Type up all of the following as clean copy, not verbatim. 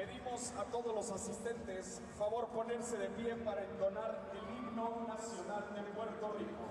Pedimos a todos los asistentes favor ponerse de pie para entonar el himno nacional de Puerto Rico.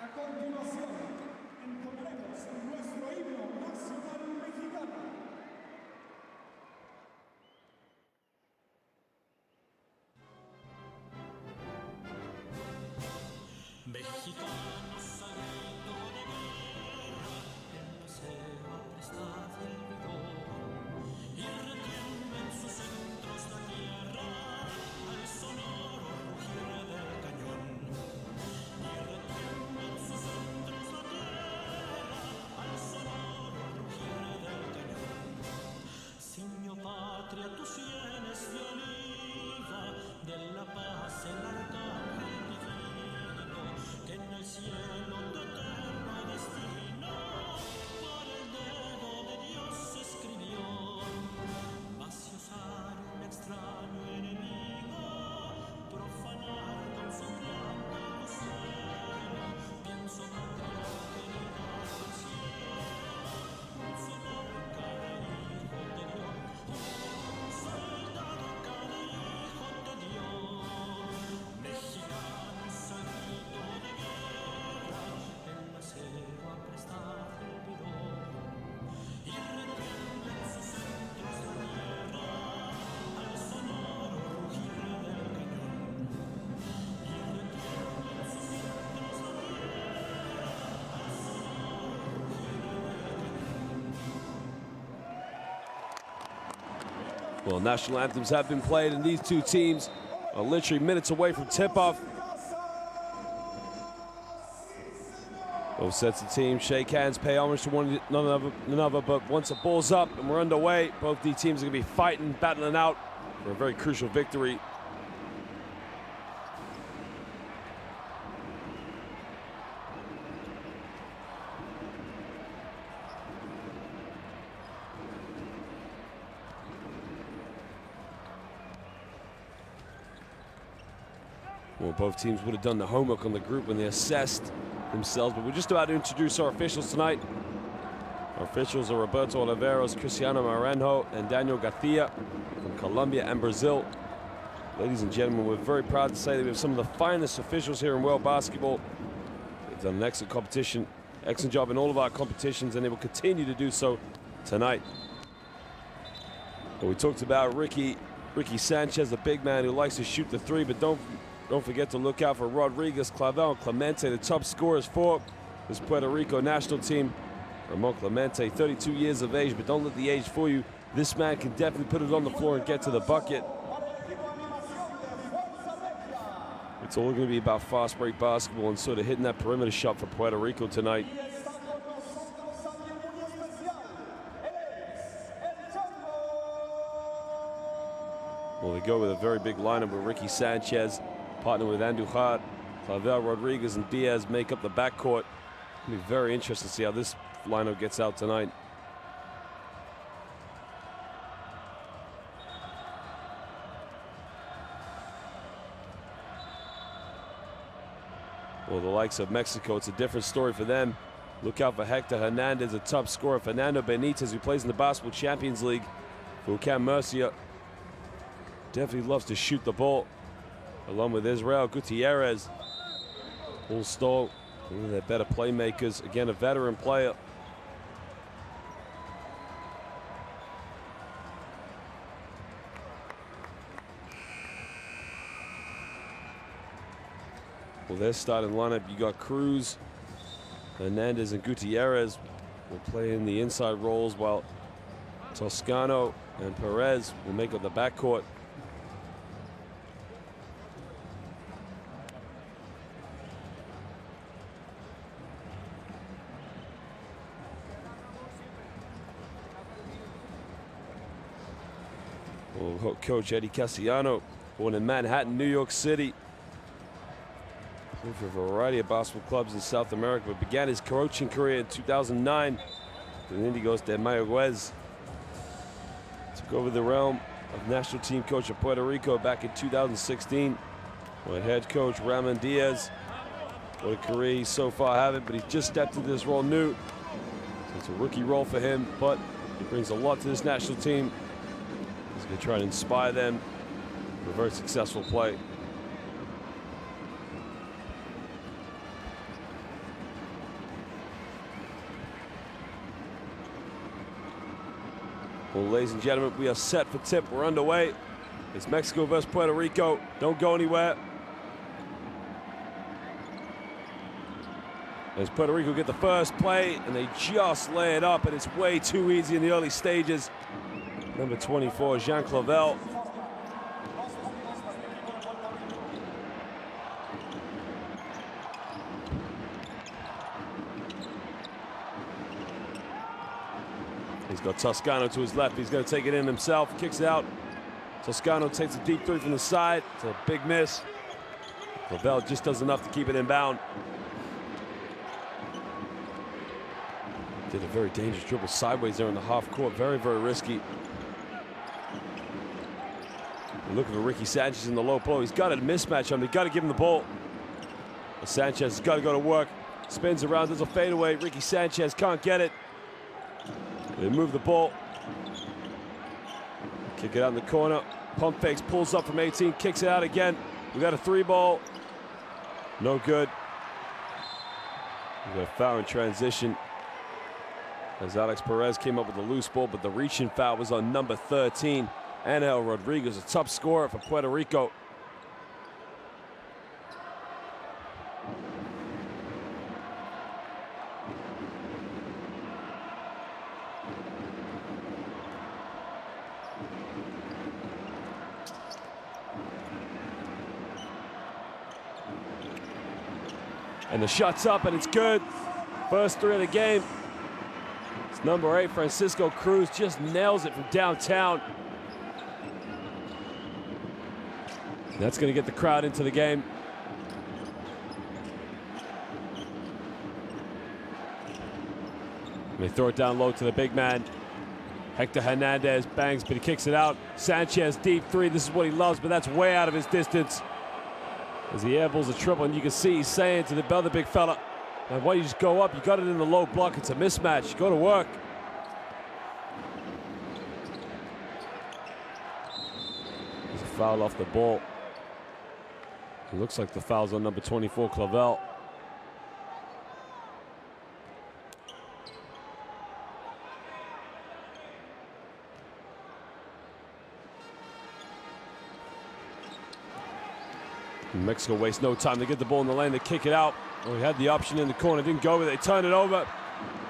A continuación, entonaremos nuestro himno nacional mexicano. Mexicanos al grito de guerra, el acero apresta el bidón y retiembla en sus centros la tierra al sonoro rugir del cañón. Y retiembla en sus centros la tierra al sonoro rugir del cañón. Ciño patria, tus sienes de oliva, de la paz el arcángel divino, que en el cielo tu eterno destino por el dedo de Dios escribió. Vas y usar un extraño enemigo, profanar con su blanco lucero. Pienso patriarca del cielo, un soldado cada hijo te dio, un soldado cada hijo te dio. Mexicanos al grito de guerra, el acero apresta el bidón y retiembla en sus centros la tierra al sonoro rugir del cañón. Y retiembla en sus centros la tierra al sonoro rugir del cañón. Well, national anthems have been played, and these two teams are literally minutes away from tip-off. Both sets of teams shake hands, pay homage to one another, but once the ball's up and we're underway, both these teams are going to be fighting, battling out for a very crucial victory. Well, both teams would have done the homework on the group when they assessed themselves, but we're just about to introduce our officials tonight. Our officials are Roberto Oliveros, Cristiano Marenjo, and Daniel Garcia from Colombia and Brazil. Ladies and gentlemen, we're very proud to say that we have some of the finest officials here in world basketball. They've done an excellent job in all of our competitions, and they will continue to do so tonight. Well, we talked about Ricky Sanchez, the big man who likes to shoot the three, but don't forget to look out for Rodriguez, Clavel, and Clemente, the top scorers for this Puerto Rico national team. Ramon Clemente, 32 years of age, but don't let the age fool you. This man can definitely put it on the floor and get to the bucket. It's all going to be about fast break basketball and sort of hitting that perimeter shot for Puerto Rico tonight. Well, they go with a very big lineup with Ricky Sanchez, partnered with Andujar, Clavel, Rodriguez, and Diaz make up the backcourt. It'll be very interesting to see how this lineup gets out tonight. Well, the likes of Mexico, it's a different story for them. Look out for Hector Hernandez, a top scorer. Fernando Benitez, who plays in the Basketball Champions League for Cam Murcia. Definitely loves to shoot the ball, along with Israel Gutierrez. Paul Stoll, one of their better playmakers. Again, a veteran player. Well, their starting lineup, you got Cruz, Hernandez, and Gutierrez will play in the inside roles, while Toscano and Perez will make up the backcourt. Well, Coach Eddie Castellano, born in Manhattan, New York City. Played for a variety of basketball clubs in South America, but began his coaching career in 2009 with the Indigos de Mayagüez. Took over the realm of national team coach of Puerto Rico back in 2016. When head coach Ramon Diaz, what a career he's so far having, but he's just stepped into this role new. So it's a rookie role for him, but he brings a lot to this national team. He's going to try to inspire them for a very successful play. Well, ladies and gentlemen, we are set for tip. We're underway. It's Mexico versus Puerto Rico. Don't go anywhere. As Puerto Rico get the first play, and they just lay it up, and it's way too easy in the early stages. Number 24, Jean Clavel. He's got Toscano to his left. He's going to take it in himself. Kicks it out. Toscano takes a deep three from the side. It's a big miss. Clavel just does enough to keep it inbound. Did a very dangerous dribble sideways there in the half court. Very, very risky. We're looking for Ricky Sanchez in the low blow. He's got a mismatch on him. They've got to give him the ball. But Sanchez has got to go to work. Spins around, does a fadeaway. Ricky Sanchez can't get it. They move the ball. Kick it out in the corner. Pump fakes, pulls up from 18, kicks it out again. We got a three ball. No good. We got a foul in transition, as Alex Perez came up with a loose ball, but the reaching foul was on number 13, Angel Rodriguez, a top scorer for Puerto Rico. And the shot's up, and it's good. First three of the game. It's number 8, Francisco Cruz, just nails it from downtown. That's going to get the crowd into the game. They throw it down low to the big man. Hector Hernandez bangs, but he kicks it out. Sanchez, deep three. This is what he loves, but that's way out of his distance. As he airballs a triple, and you can see he's saying to the other big fella, man, why don't you just go up? You got it in the low block. It's a mismatch. Go to work. There's a foul off the ball. It looks like the foul's on number 24, Clavel. Mexico wastes no time. They get the ball in the lane. They kick it out. Oh, he had the option in the corner. Didn't go with it. They turn it over.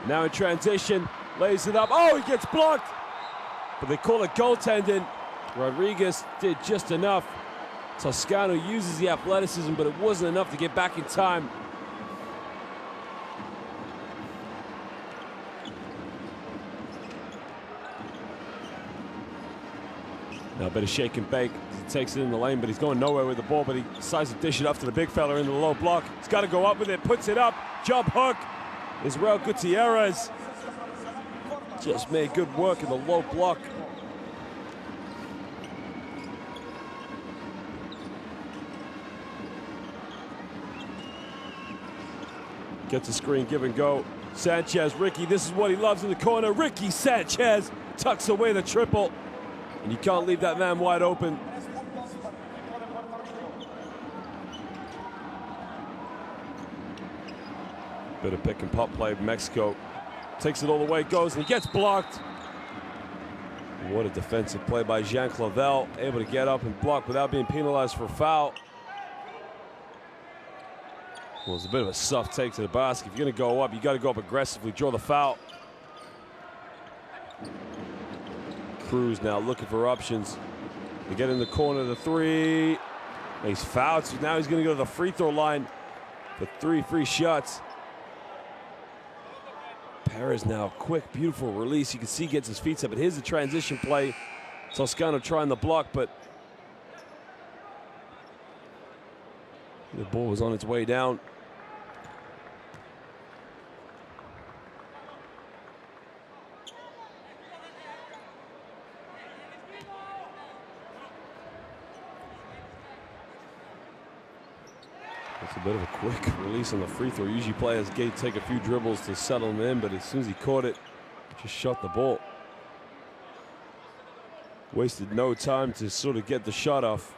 Now in transition. Lays it up. Oh, he gets blocked. But they call it goaltending. Rodriguez did just enough. Toscano uses the athleticism, but it wasn't enough to get back in time. Now a bit of shake and bake. He takes it in the lane, but he's going nowhere with the ball, but he decides to dish it up to the big fella in the low block. He's got to go up with it, puts it up, jump hook. Israel Gutierrez just made good work in the low block. Gets a screen, give and go. Sanchez, Ricky, this is what he loves in the corner. Ricky Sanchez tucks away the triple. And you can't leave that man wide open. Bit of pick and pop play. Mexico takes it all the way, goes, and he gets blocked. What a defensive play by Jean Clavel, able to get up and block without being penalized for a foul. Well, it's a bit of a soft take to the basket. If you're going to go up, you got to go up aggressively, draw the foul. Cruz now looking for options. They get in the corner, the three. He's fouled, so now he's going to go to the free throw line for 3 free shots. Perez now, quick, beautiful release. You can see he gets his feet up, but here's the transition play. Toscano trying the block, but the ball was on its way down. It's a bit of a quick release on the free throw. Usually players take a few dribbles to settle him in, but as soon as he caught it, just shot the ball. Wasted no time to sort of get the shot off.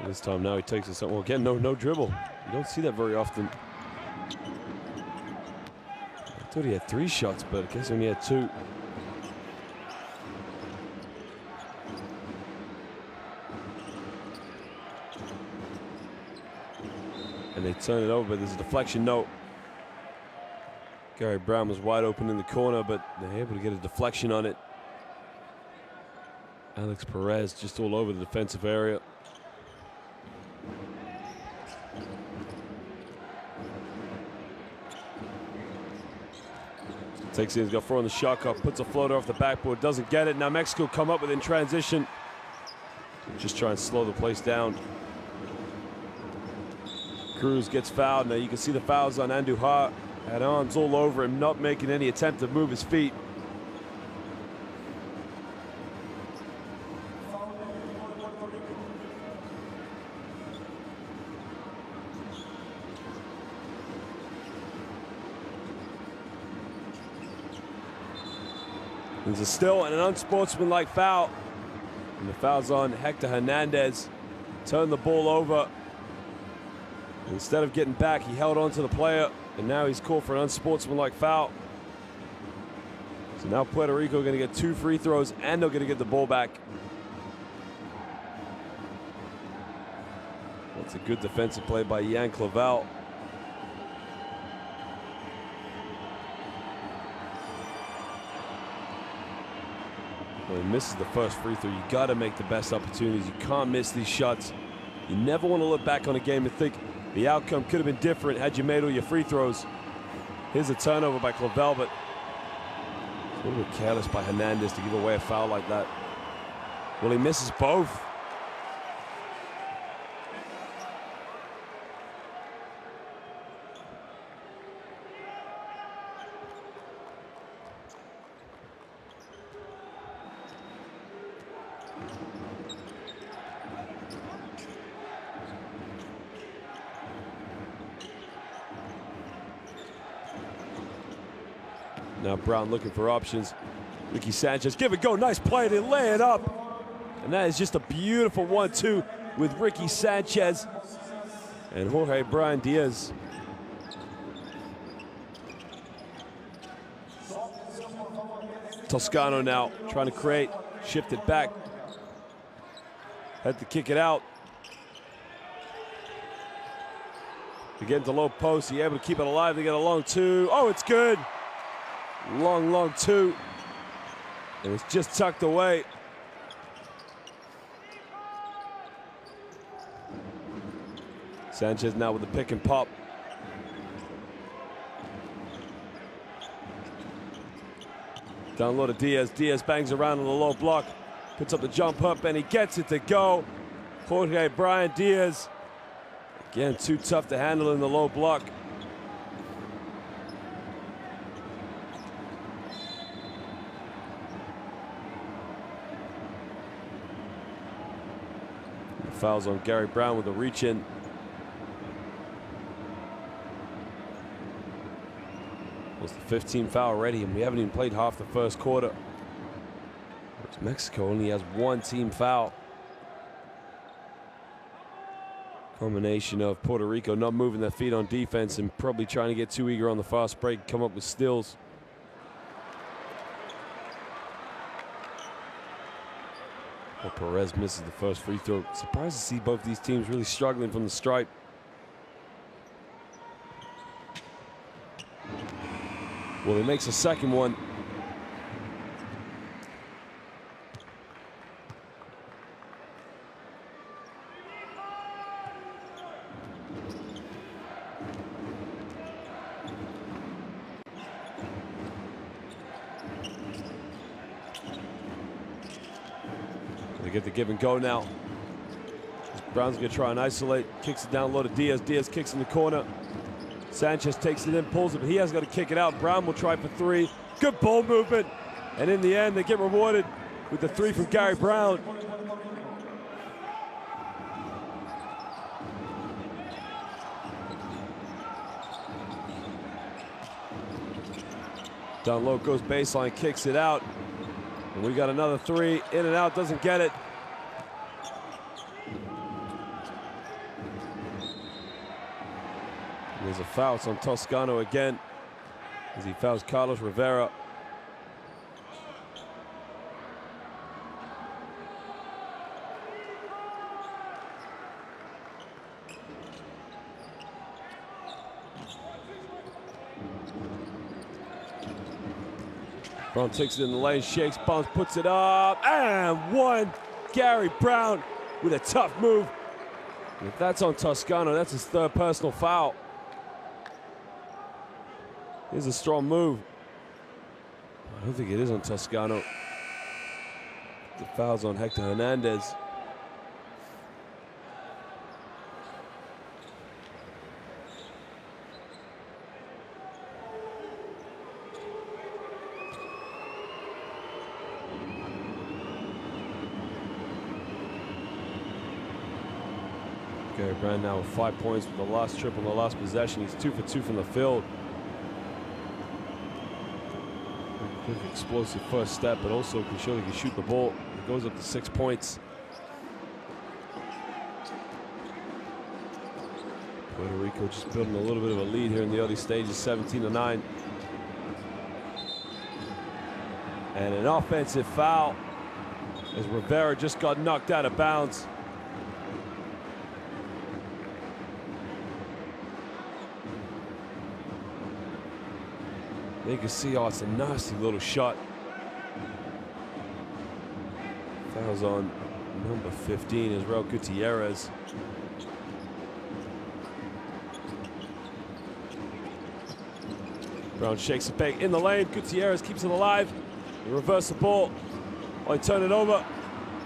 And this time now he takes it. Well, again, no dribble. You don't see that very often. I thought he had 3 shots, but I guess he only had 2. And they turn it over, but there's a deflection. No. Gary Brown was wide open in the corner, but they're able to get a deflection on it. Alex Perez just all over the defensive area. Takes it, he's got 4 on the shot clock, puts a floater off the backboard, doesn't get it. Now Mexico come up with in transition. Just try and slow the place down. Cruz gets fouled. Now you can see the fouls on Andujar. Had arms all over him, not making any attempt to move his feet. There's a still and an unsportsmanlike foul. And the foul's on Hector Hernandez. Turned the ball over. Instead of getting back, he held on to the player, and now he's called for an unsportsmanlike foul. So now Puerto Rico are going to get 2 free throws, and they're going to get the ball back. That's a good defensive play by Jan Clavel. When he misses the first free throw, you got to make the best opportunities. You can't miss these shots. You never want to look back on a game and think the outcome could have been different had you made all your free throws. Here's a turnover by Clavel, but a little bit careless by Hernandez to give away a foul like that. Well, he misses both. Now Brown looking for options. Ricky Sanchez, give it go, nice play, they lay it up. And that is just a beautiful 1-2 with Ricky Sanchez and Jorge Brian Diaz. Toscano now trying to create, shift it back. Had to kick it out. They get into low post, he able to keep it alive, they get a long 2. Oh, it's good. Long 2. And it's just tucked away. Sanchez now with the pick and pop. Down low to Diaz. Diaz bangs around on the low block. Puts up the jump up and he gets it to go. Jorge Brian Diaz. Again, too tough to handle in the low block. Fouls on Gary Brown with a reach in. Was the 15th foul already, and we haven't even played half the first quarter. Whereas Mexico only has one team foul. Combination of Puerto Rico not moving their feet on defense and probably trying to get too eager on the fast break, come up with steals. Well, Perez misses the first free throw. Surprised to see both these teams really struggling from the stripe. Well, he makes a second one. They get the give and go now. Brown's gonna try and isolate, kicks it down low to Diaz. Diaz kicks in the corner. Sanchez takes it in, pulls it, but he has got to kick it out. Brown will try for three. Good ball movement. And in the end, they get rewarded with the three from Gary Brown. Down low goes baseline, kicks it out. And we got another three, in and out, doesn't get it. There's a foul. It's on Toscano again as he fouls Carlos Rivera. Brown takes it in the lane, shakes, bounce, puts it up, and one. Gary Brown with a tough move. And if that's on Toscano, that's his third personal foul. Here's a strong move. I don't think it is on Toscano. The foul's on Hector Hernandez. Gary Brown now with 5 points with the last trip on the last possession. He's 2 for 2 from the field. Quick, explosive first step, but also can show he can shoot the ball. It goes up to 6 points. Puerto Rico just building a little bit of a lead here in the early stages, 17-9. And an offensive foul as Rivera just got knocked out of bounds. You can see, oh, it's a nasty little shot. Fouls on number 15, Israel Gutierrez. Brown shakes it back in the lane. Gutierrez keeps it alive. They reverse the ball. Oh, they turn it over.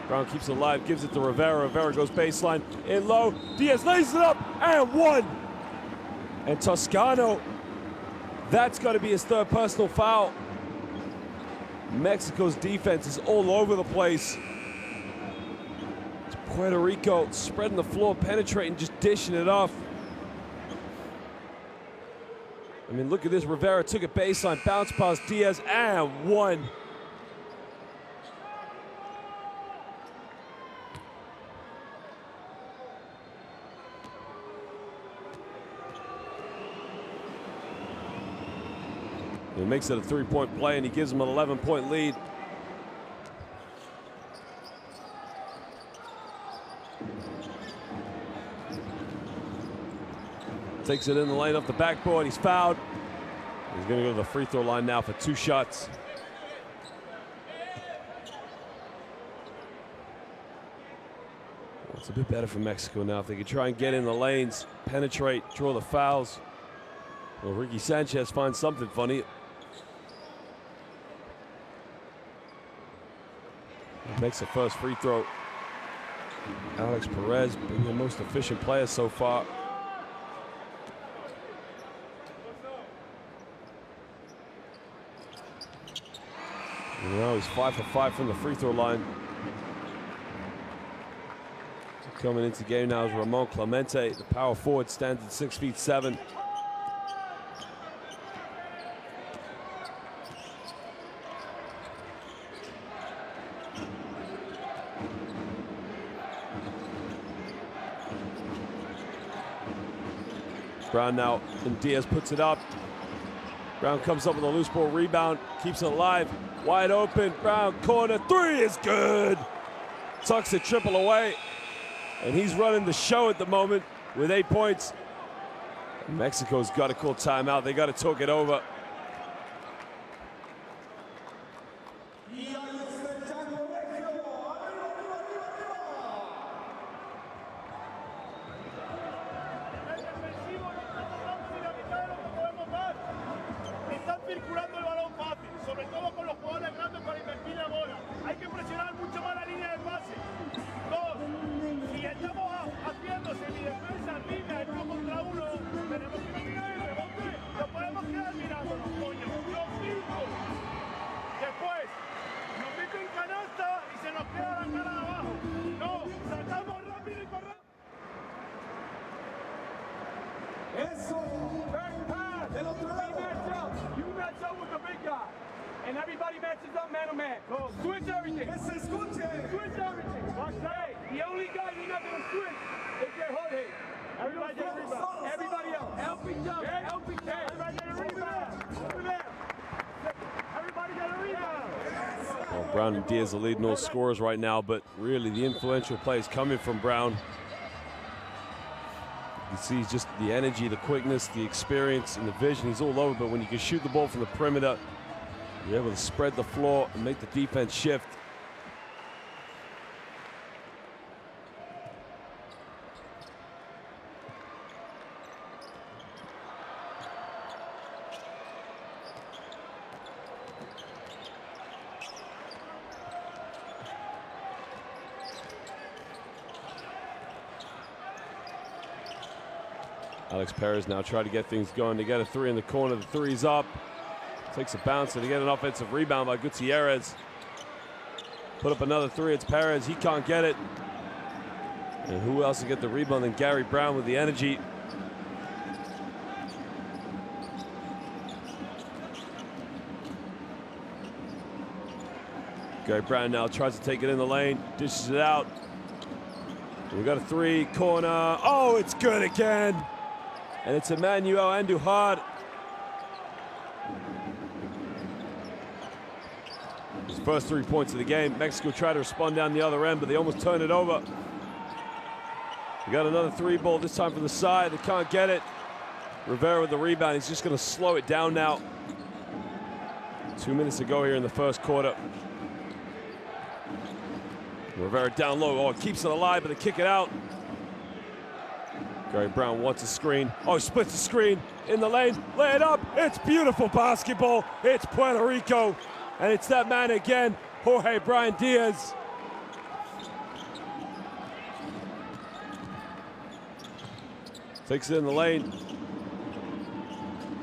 Brown keeps it alive, gives it to Rivera. Rivera goes baseline, in low. Diaz lays it up, and one. And Toscano, that's got to be his third personal foul. Mexico's defense is all over the place. It's Puerto Rico spreading the floor, penetrating, just dishing it off. I mean, look at this. Rivera took it baseline, bounce past Diaz, and one. He makes it a three-point play, and he gives him an 11-point lead. Takes it in the lane off the backboard. He's fouled. He's going to go to the free throw line now for 2 shots. It's a bit better for Mexico now. If they could try and get in the lanes, penetrate, draw the fouls. Well, Ricky Sanchez finds something funny. Makes the first free throw. Alex Perez being the most efficient player so far. You know, he's 5 for 5 from the free throw line. Coming into the game now is Ramon Clemente. The power forward stands at 6'7". Brown now, and Diaz puts it up. Brown comes up with a loose ball rebound, keeps it alive, wide open. Brown corner three is good. Tucks the triple away, and he's running the show at the moment with 8 points. And Mexico's got to call timeout. They got to talk it over. And everybody matches up man to man. Go. Switch everything. Switch everything. Hey, the only guy you're not going to switch is your Jorge. Everybody get a rebound. Everybody else. Help each other. Help each other. Everybody get a rebound. Over there. Everybody get a rebound. Well, Brown and Diaz are leading all scorers right now, but really the influential play is coming from Brown. You see just the energy, the quickness, the experience, and the vision. He's all over, but when you can shoot the ball from the perimeter, you're able to spread the floor and make the defense shift. Alex Perez now trying to get things going. They get a three in the corner. The three's up. Takes a bounce, and they get an offensive rebound by Gutierrez. Put up another three. It's Perez. He can't get it. And who else to get the rebound than Gary Brown with the energy? Gary Brown now tries to take it in the lane, dishes it out. We got a three, corner. Oh, it's good again. And it's Emmanuel Andujar. His first 3 points of the game. Mexico tried to respond down the other end, but they almost turned it over. We got another three ball, this time from the side. They can't get it. Rivera with the rebound. He's just going to slow it down now. 2 minutes to go here in the first quarter. Rivera down low. Oh, it keeps it alive, but they kick it out. Gary Brown wants a screen. Oh, splits the screen in the lane. Lay it up. It's beautiful basketball. It's Puerto Rico. And it's that man again, Jorge Brian Diaz. Takes it in the lane.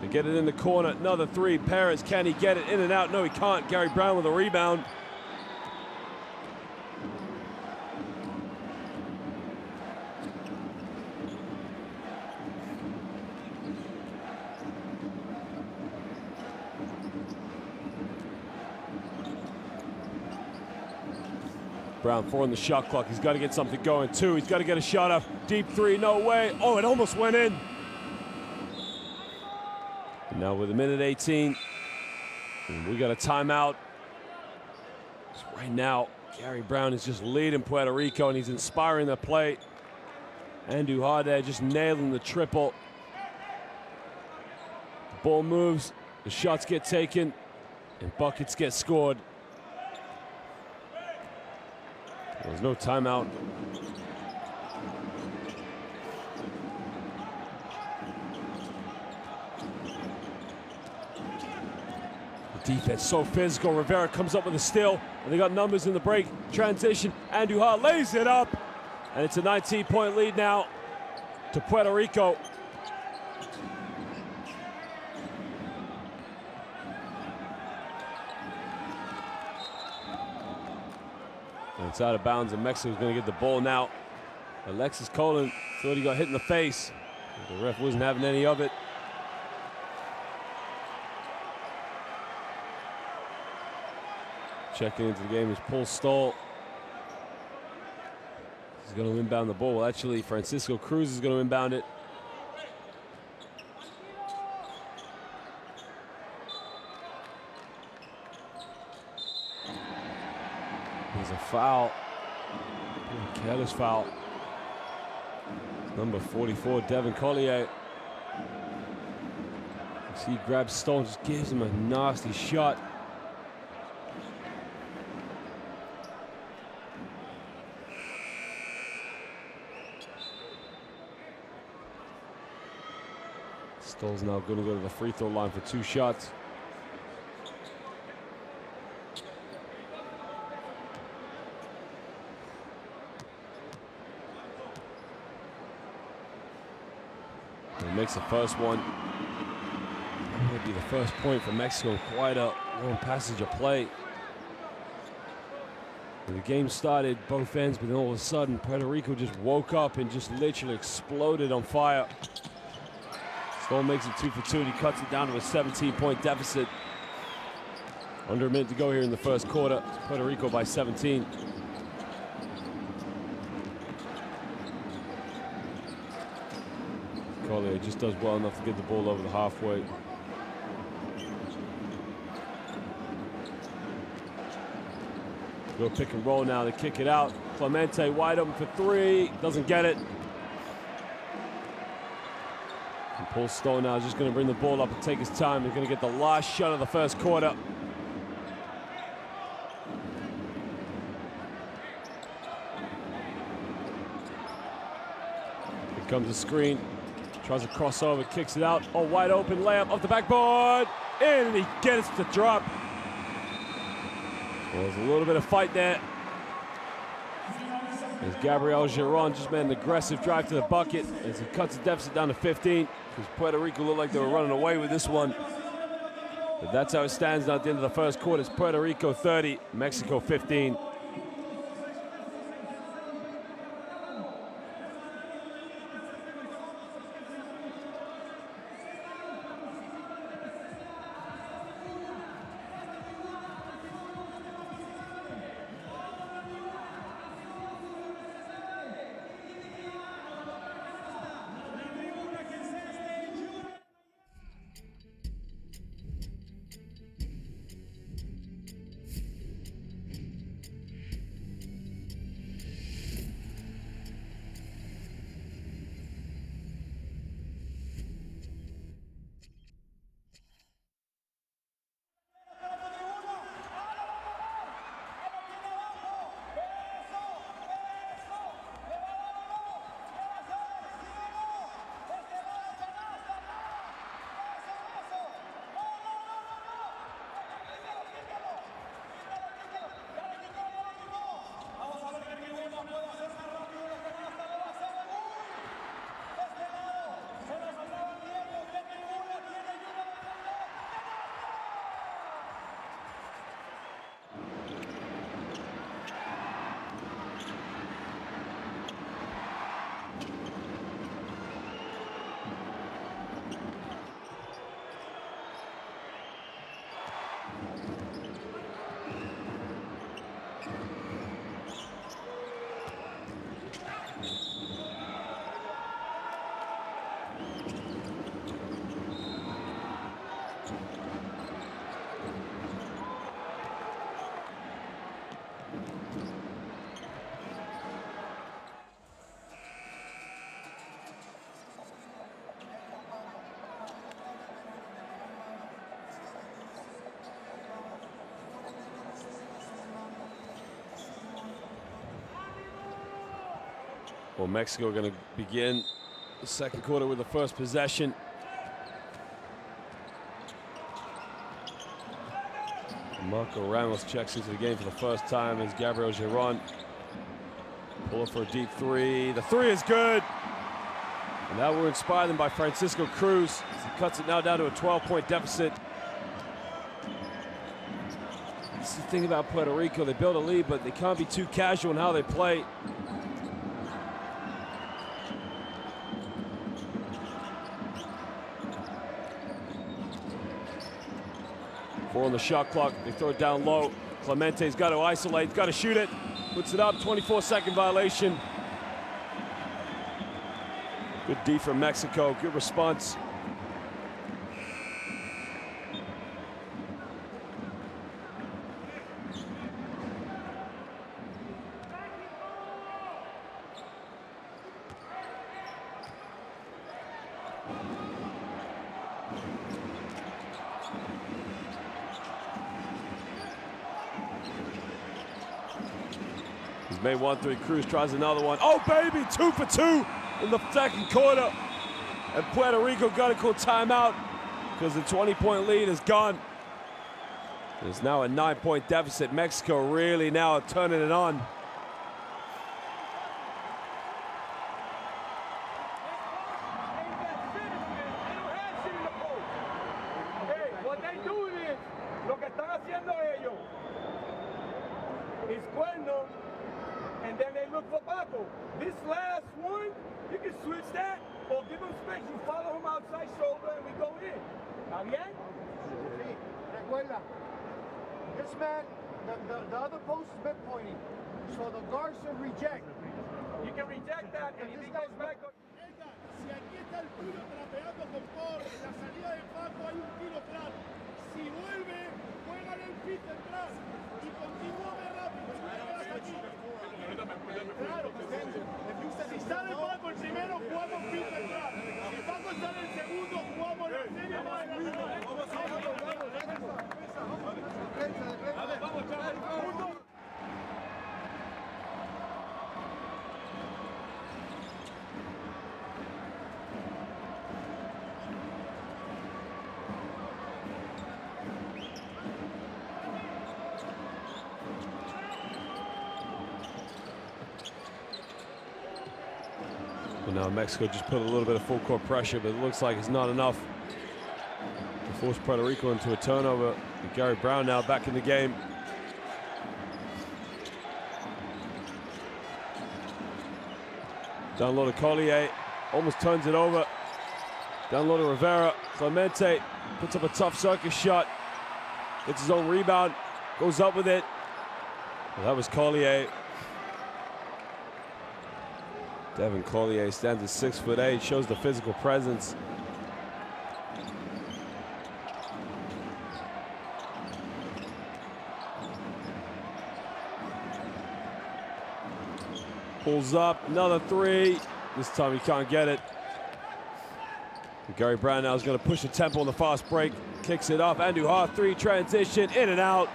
They get it in the corner. Another three. Perez, can he get it in and out? No, he can't. Gary Brown with a rebound. Brown 4 on the shot clock. He's got to get something going. 2, he's got to get a shot up. Deep 3, no way. Oh, it almost went in. And now with a minute 18, we got a timeout. So right now, Gary Brown is just leading Puerto Rico, and he's inspiring the play. Andujar there just nailing the triple. The ball moves, the shots get taken, and buckets get scored. There's no timeout. defense, so physical. Rivera comes up with a steal, and they got numbers in the break. Transition, Andujar lays it up, and it's a 19-point lead now to Puerto Rico. And it's out of bounds, and Mexico's going to get the ball now. Alexis Colon thought he got hit in the face. The ref wasn't having any of it. Checking into the game is Paul Stoll. He's going to inbound the ball. Well, actually, Francisco Cruz is going to inbound it. There's a foul. Careless foul. Number 44, Devin Collier. See, he grabs Stoll, just gives him a nasty shot. Stoll's now going to go to the free throw line for 2 shots. And makes the first one. That might be the first point for Mexico. Quite a long passage of play. And the game started both ends, but then all of a sudden Puerto Rico just woke up and just literally exploded on fire. Stoll makes it 2 for 2, and he cuts it down to a 17-point deficit. Under a minute to go here in the first quarter. It's Puerto Rico by 17. Collier just does well enough to get the ball over the halfway. Go pick and roll now, they kick it out. Clemente wide open for 3, doesn't get it. And Paul Stoll now is just going to bring the ball up and take his time. He's going to get the last shot of the first quarter. Here comes the screen. Tries a crossover, kicks it out. Oh, wide open layup off the backboard. In, and he gets the drop. Well, there's a little bit of fight there. As Gabriel Giron just made an aggressive drive to the bucket as he cuts the deficit down to 15. Because Puerto Rico looked like they were running away with this one. But that's how it stands now at the end of the first quarter. It's Puerto Rico 30, Mexico 15. Well, Mexico are going to begin the second quarter with the first possession. Marco Ramos checks into the game for the first time as Gabriel Giron. Pulling for a deep three. The three is good. And that will inspire them by Francisco Cruz. He cuts it now down to a 12-point deficit. This is the thing about Puerto Rico. They build a lead, but they can't be too casual in how they play. Four on the shot clock. They throw it down low. Clemente's got to isolate, got to shoot it. Puts it up, 24-second violation. Good D from Mexico, good response. He's made 1-3. Cruz tries another one. Oh, baby, 2 for 2 in the second quarter. And Puerto Rico got to call timeout because the 20-point lead is gone. There's now a 9-point deficit. Mexico really now turning it on. What they do is, lo que están haciendo ellos is cuerno, and then they look for Paco. This last one, you can switch that or give him space. You follow him outside shoulder and we go in. ¿Está bien? Sí, recuerda. This man, the other post is mid pointing, so the guard should reject. You can reject that, and if he goes back. Si aquí está el tiro trapeando con Paul, en la salida de Paco hay un tiro claro. Si vuelve, juegan el pit atrás y continúa rápido. Claro, si sale Paco el primero, jugamos pit atrás. Si Paco sale el segundo, jugamos la serie más adelante. Vamos, chavos. Well, now Mexico just put a little bit of full court pressure, but it looks like it's not enough to force Puerto Rico into a turnover. And Gary Brown now back in the game. Down low to Collier, almost turns it over. Down low to Rivera. Clemente puts up a tough circus shot. Gets his own rebound, goes up with it. Well, that was Collier. Devin Collier stands at 6'8", shows the physical presence. Pulls up, another three. This time he can't get it. And Gary Brown now is going to push the tempo on the fast break. Kicks it up, Andujar, three transition, in and out.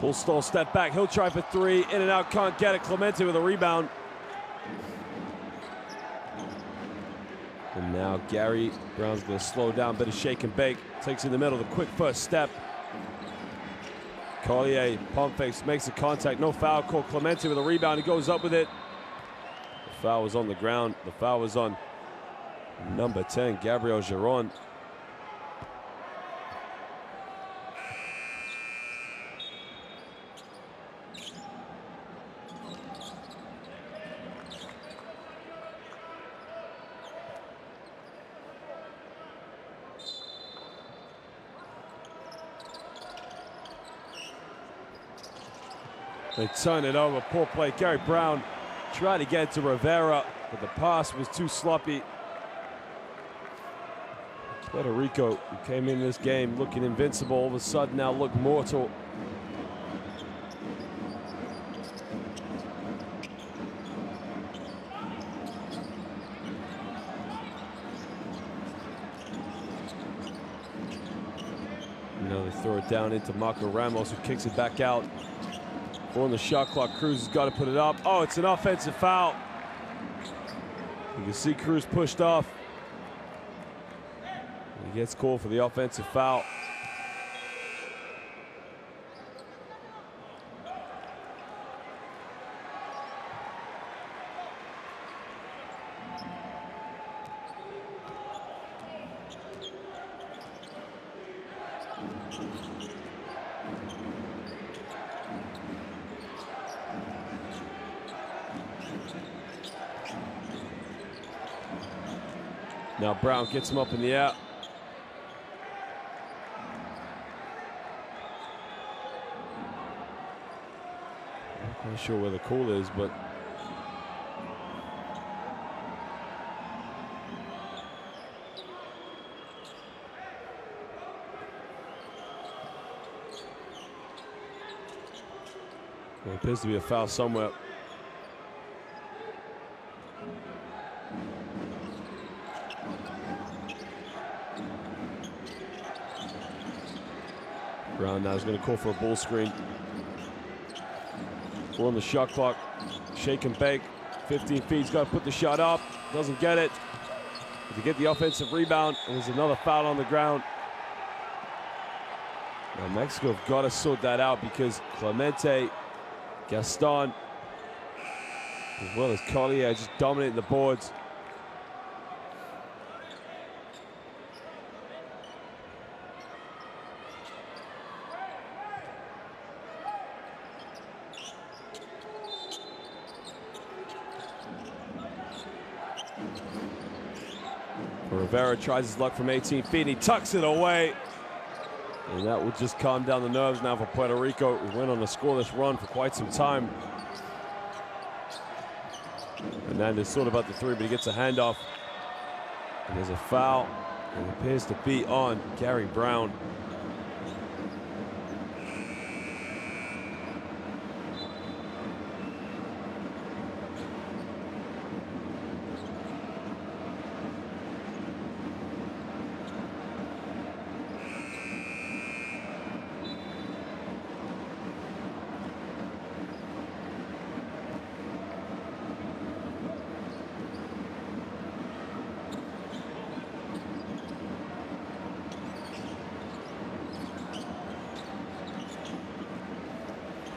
Bull stall, step back, he'll try for three, in and out, can't get it. Clemente with a rebound. And now Gary Brown's gonna slow down, bit of shake and bake. Takes in the middle, the quick first step. Collier, pump fakes, makes the contact, no foul call. Clemente with a rebound, he goes up with it. The foul was on the ground. The foul was on number 10, Gabriel Giron. They turn it over, poor play. Gary Brown tried to get to Rivera, but the pass was too sloppy. Puerto Rico, who came in this game looking invincible, all of a sudden now look mortal. Now they throw it down into Marco Ramos, who kicks it back out. 4 on the shot clock. Cruz has got to put it up. Oh, it's an offensive foul. You can see Cruz pushed off. He gets called for the offensive foul. Now Brown gets him up in the air. Not quite sure where the call is, but there appears to be a foul somewhere. Brown now is going to call for a ball screen. We're on the shot clock. Shake and bake. 15 feet. He's got to put the shot up. Doesn't get it. To get the offensive rebound, and there's another foul on the ground. Now Mexico have got to sort that out because Clemente, Gaston, as well as Collier, just dominating the boards. Rivera tries his luck from 18 feet, and he tucks it away. And that will just calm down the nerves now for Puerto Rico, who went on a scoreless run for quite some time. Hernandez thought about the three, but he gets a handoff. And there's a foul. It appears to be on Gary Brown.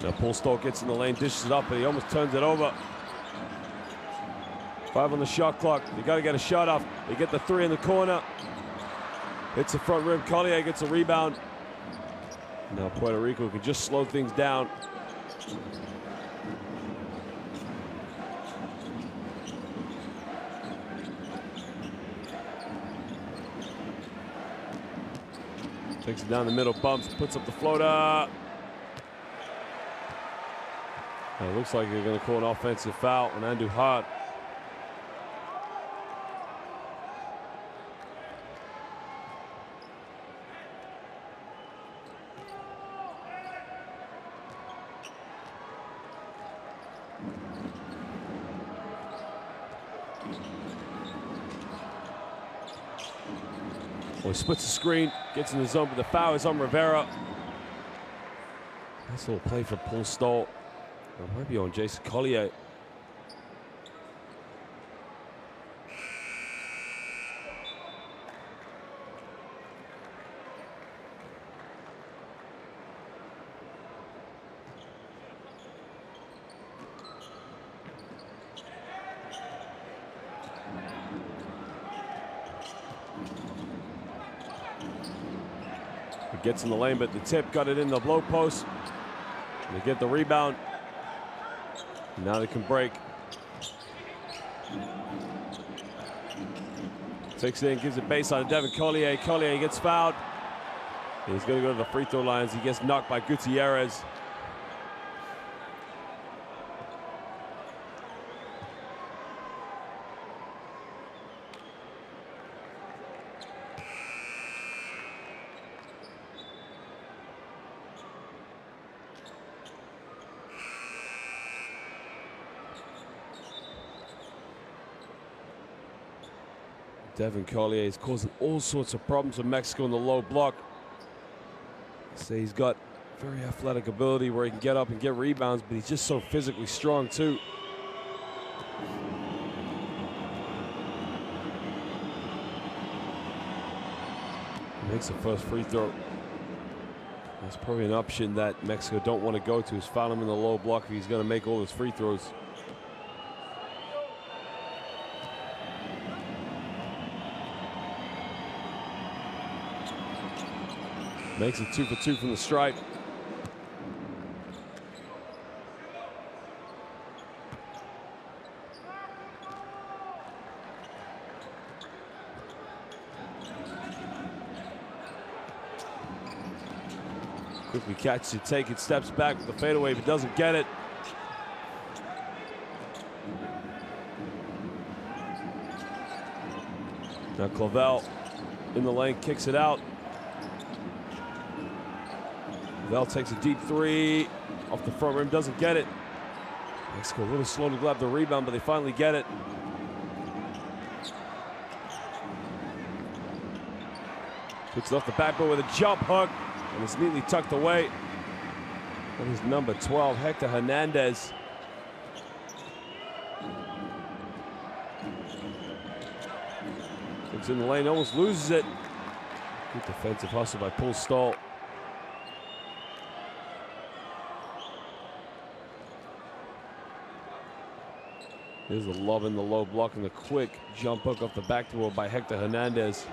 Now Paul Stoll gets in the lane, dishes it up, but he almost turns it over. 5 on the shot clock. You got to get a shot off. They get the three in the corner. Hits the front rim. Collier gets a rebound. Now Puerto Rico can just slow things down. Takes it down the middle, bumps, puts up the floater. It looks like they're going to call an offensive foul on Andrew Hart. Well, he splits the screen, gets in the zone, but the foul is on Rivera. Nice little play for Paul Stoll. It might be on Jason Collier. He gets in the lane, but the tip got it in the low post. They get the rebound. Now they can break. Takes it in, gives it baseline to Devin Collier. Collier gets fouled. He's going to go to the free throw lines. He gets knocked by Gutierrez. Devin Collier is causing all sorts of problems for Mexico in the low block. So he's got very athletic ability where he can get up and get rebounds, but he's just so physically strong too. Makes the first free throw. That's probably an option that Mexico don't want to go to, is foul him in the low block if he's going to make all his free throws. Makes it 2 for 2 from the stripe. Quickly catches it, take it, steps back with the fadeaway, but doesn't get it. Now Clavel in the lane, kicks it out. Clavel takes a deep three off the front rim, doesn't get it. Mexico a little slow to grab the rebound, but they finally get it. Puts it off the backboard with a jump hook, and it's neatly tucked away. That is number 12, Hector Hernandez. It's in the lane, almost loses it. Good defensive hustle by Paul Stahl. Here's the lob in the low block and the quick jump hook off the backboard by Hector Hernandez.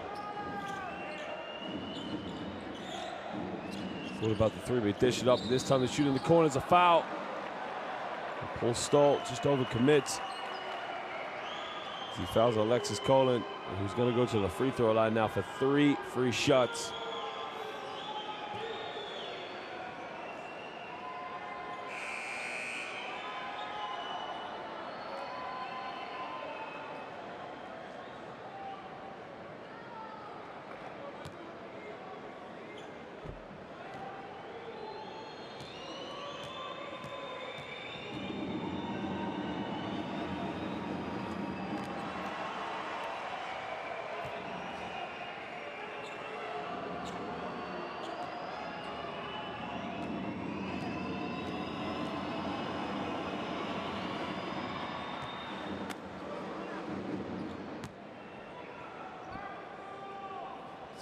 Thought about the three, but he dished it up. This time they shoot in the corner. It's a foul. Paul Stahl just overcommits. He fouls Alexis Colin, who's going to go to the free throw line now for 3 free shots.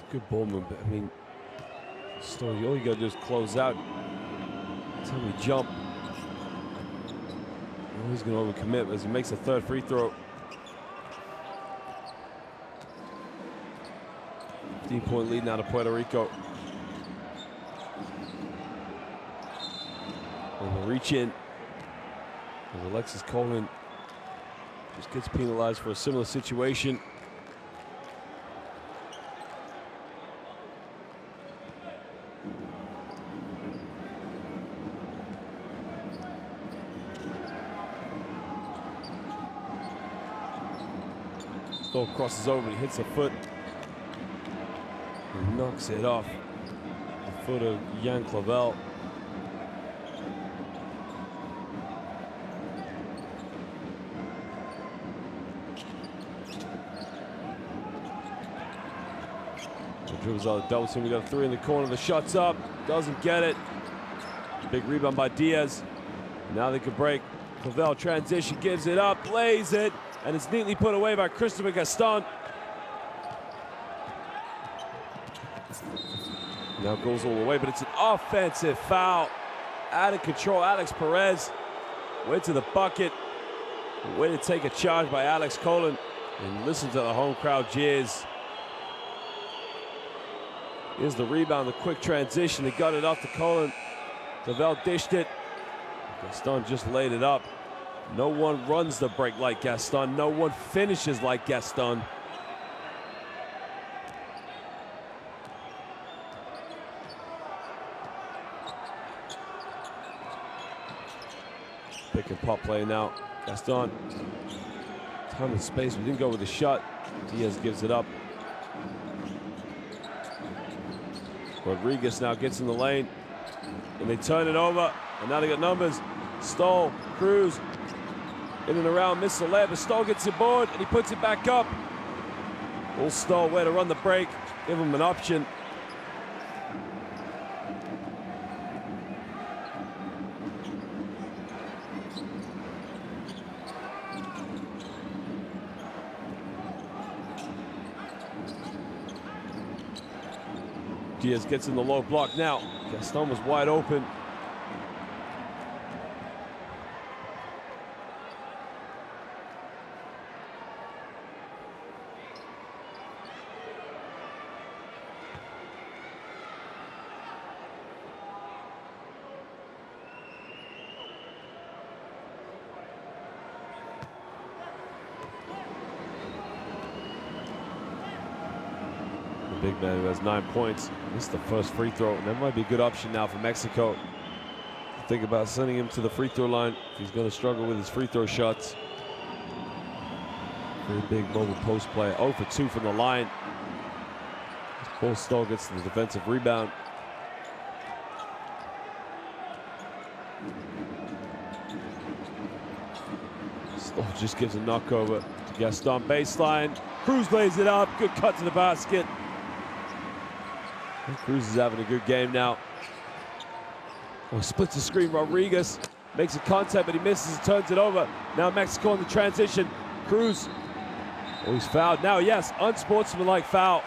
Good ball movement. I mean, all you got to do is close out. Tell me jump. He's going to overcommit as he makes a third free throw. 15-point lead now to Puerto Rico. And the reach in. And Alexis Colin just gets penalized for a similar situation. Crosses over, he hits a foot and knocks it off the foot of Jan Clavel. Dribbles out the double team. We got a three in the corner. The shot's up, doesn't get it. Big rebound by Diaz. Now they can break. Clavel transition, gives it up, lays it. And it's neatly put away by Christopher Gaston. Now goes all the way, but it's an offensive foul. Out of control, Alex Perez went to the bucket. Way to take a charge by Alex Colin. And listen to the home crowd jeers. Here's the rebound, the quick transition. He got it off to Colin. Clavel dished it. Gaston just laid it up. No one runs the break like Gaston. No one finishes like Gaston. Pick and pop play now. Gaston. Time and space. We didn't go with the shot. Diaz gives it up. Rodriguez now gets in the lane. And they turn it over. And now they got numbers. Stoll, Cruz. In and around, misses the layup, but Stoll gets it board and he puts it back up. All Stoll, where to run the break, give him an option. Diaz gets in the low block now. Gaston was wide open. Big man who has 9 points. Missed the first free throw. And that might be a good option now for Mexico. Think about sending him to the free throw line if he's going to struggle with his free throw shots. Very big mobile post player. 0 for 2 from the line. Paul Stoll gets the defensive rebound. Stoll just gives a knock over to Gaston. Baseline. Cruz lays it up. Good cut to the basket. Cruz is having a good game now. Oh, splits the screen. Rodriguez makes a contact, but he misses and turns it over. Now Mexico in the transition. Cruz. Oh, he's fouled. Now, yes, unsportsmanlike foul.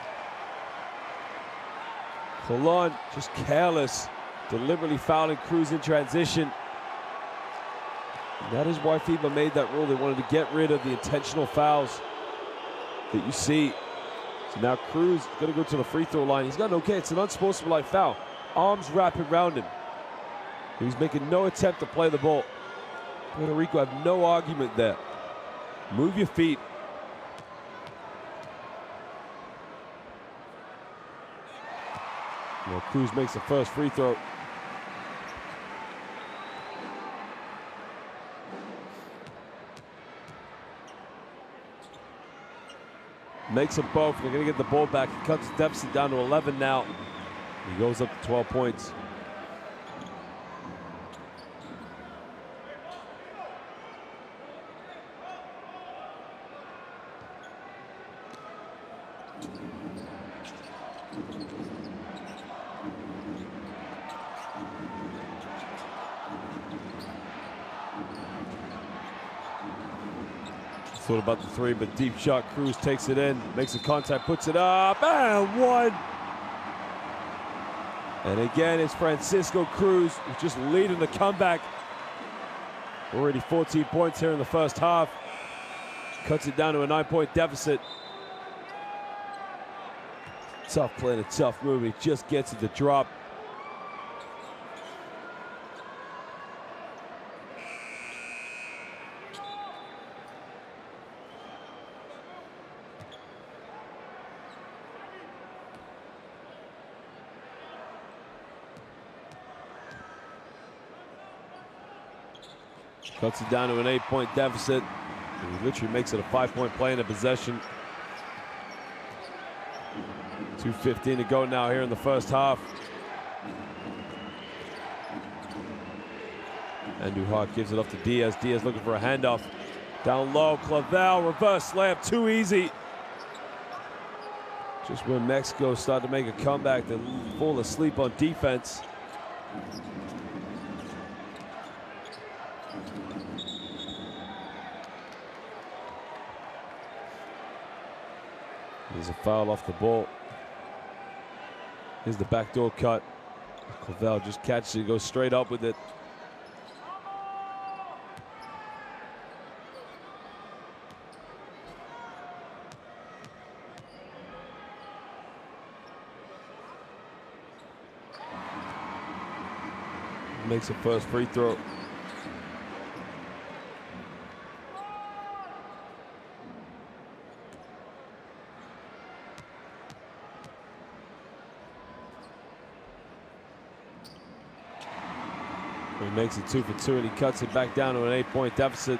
Colon just careless, deliberately fouling Cruz in transition. And that is why FIBA made that rule. They wanted to get rid of the intentional fouls that you see. So now Cruz is going to go to the free throw line. He's got okay. It's an unsportsmanlike foul. Arms wrapping around him. He's making no attempt to play the ball. Puerto Rico have no argument there. Move your feet. Well, Cruz makes the first free throw. Makes them both. They're going to get the ball back. He cuts the deficit down to 11 now. He goes up to 12 points. Thought about the three, but deep shot. Cruz takes it in, makes a contact, puts it up, and one. And again, it's Francisco Cruz who's just leading the comeback. Already 14 points here in the first half. Cuts it down to a 9-point deficit. Tough play and a tough move. He just gets it to drop. Cuts it down to an 8-point deficit. And he literally makes it a 5-point play in a possession. 2:15 to go now here in the first half. Andrew Hart gives it off to Diaz. Diaz looking for a handoff. Down low, Clavel, reverse layup, too easy. Just when Mexico started to make a comeback, they fall asleep on defense. There's a foul off the ball. Here's the backdoor cut. Clavel just catches it, goes straight up with it. Makes a first free throw. He makes it 2 for 2 and he cuts it back down to an 8-point deficit.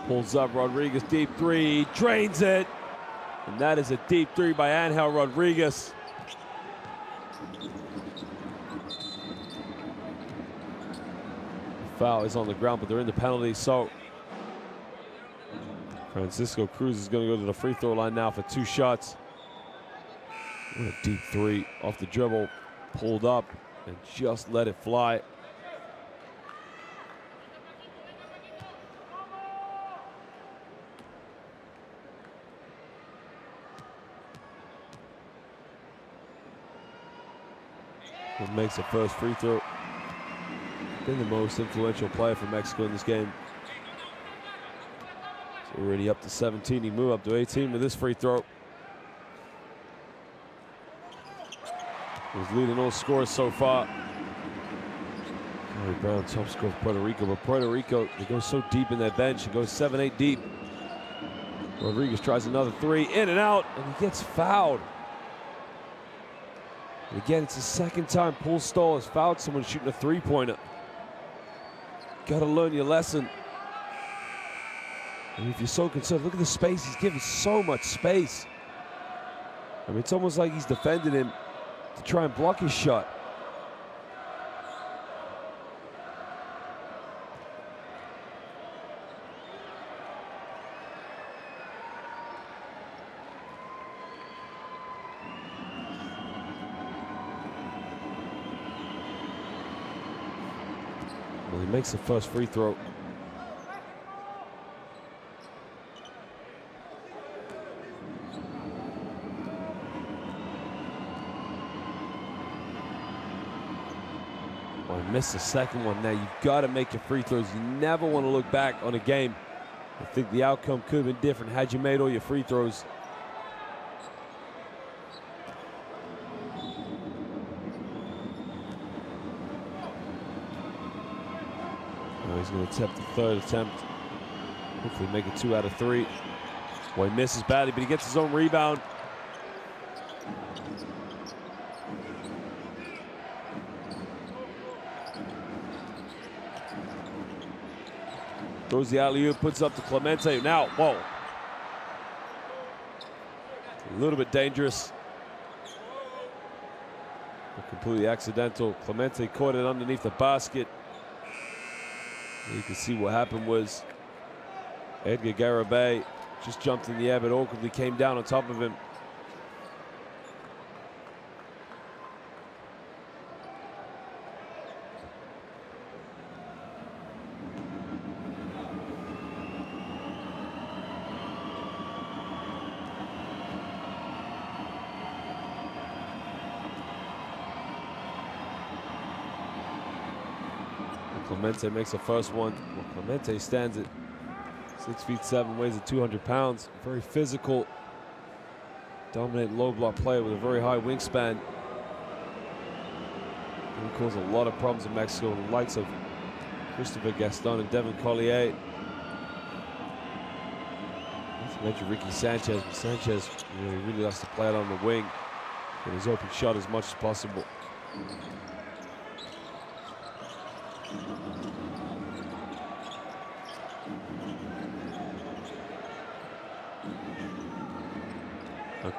Pulls up Rodriguez, deep three, drains it. And that is a deep three by Angel Rodriguez. The foul is on the ground, but they're in the penalty, so Francisco Cruz is going to go to the free throw line now for 2 shots. What a deep three off the dribble, pulled up and just let it fly. Who makes the first free throw. Been the most influential player for Mexico in this game. He's already up to 17. He moved up to 18 with this free throw. He's leading all scorers so far. Gary Brown, top scorer for Puerto Rico, but Puerto Rico, they go so deep in their bench. It goes 7-8 deep. Rodriguez tries another three, in and out, and he gets fouled. And again, it's the second time Paul Stoll has fouled someone shooting a three-pointer. Got to learn your lesson. And if you're so concerned, look at the space. He's given so much space. I mean, it's almost like he's defending him to try and block his shot. Well, he makes the first free throw. Well, he missed the second one. Now you've got to make your free throws. You never want to look back on a game. I think the outcome could have been different had you made all your free throws. He's going to attempt the third attempt. Hopefully make it 2 out of 3. Boy, he misses badly, but he gets his own rebound. Throws the alley-oop, puts up to Clemente. Now, whoa. A little bit dangerous. But completely accidental. Clemente caught it underneath the basket. You can see what happened was Edgar Garibay just jumped in the air, but awkwardly came down on top of him. Clemente makes the first one. Well, Clemente stands at 6'7", weighs at 200 pounds. Very physical, dominant low block player with a very high wingspan. He caused a lot of problems in Mexico. The likes of Christopher Gaston and Devin Collier. Let's mention Ricky Sanchez. But Sanchez really likes to play it on the wing. Get his open shot as much as possible.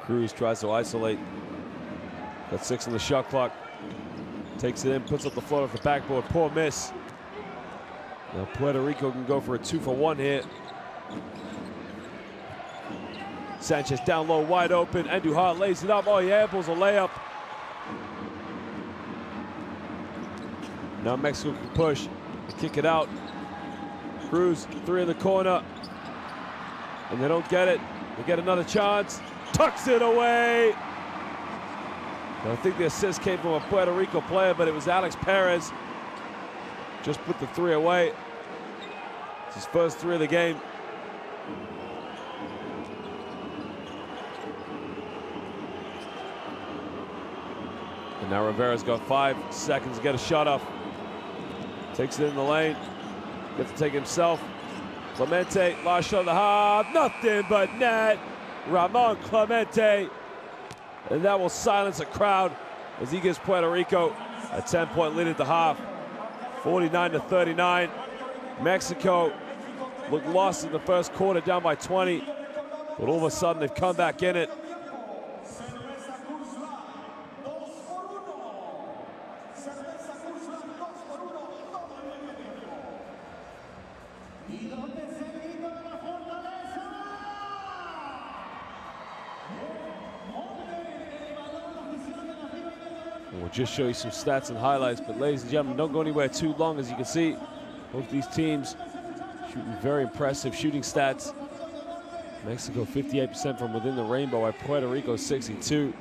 Cruz tries to isolate. Got 6 on the shot clock. Takes it in, puts up the float off the backboard. Poor miss. Now Puerto Rico can go for a 2-for-1 here. Sanchez down low, wide open. Andujar lays it up. Oh, he amples a layup. Now Mexico can push and kick it out. Cruz, 3 in the corner. And they don't get it. They get another chance. Tucks it away. I think the assist came from a Puerto Rico player, but it was Alex Perez. Just put the 3 away. It's his first 3 of the game. And now Rivera's got 5 seconds to get a shot off. Takes it in the lane. Gets to take it himself. Clemente, last shot of the half. Nothing but net. Ramon Clemente, and that will silence a crowd as he gives Puerto Rico a 10-point lead at the half, 49-39. Mexico looked lost in the first quarter, down by 20, but all of a sudden they've come back in it. We'll just show you some stats and highlights, but ladies and gentlemen, don't go anywhere too long. As you can see, both these teams shooting very impressive shooting stats. Mexico 58% from within the rainbow, while Puerto Rico 62.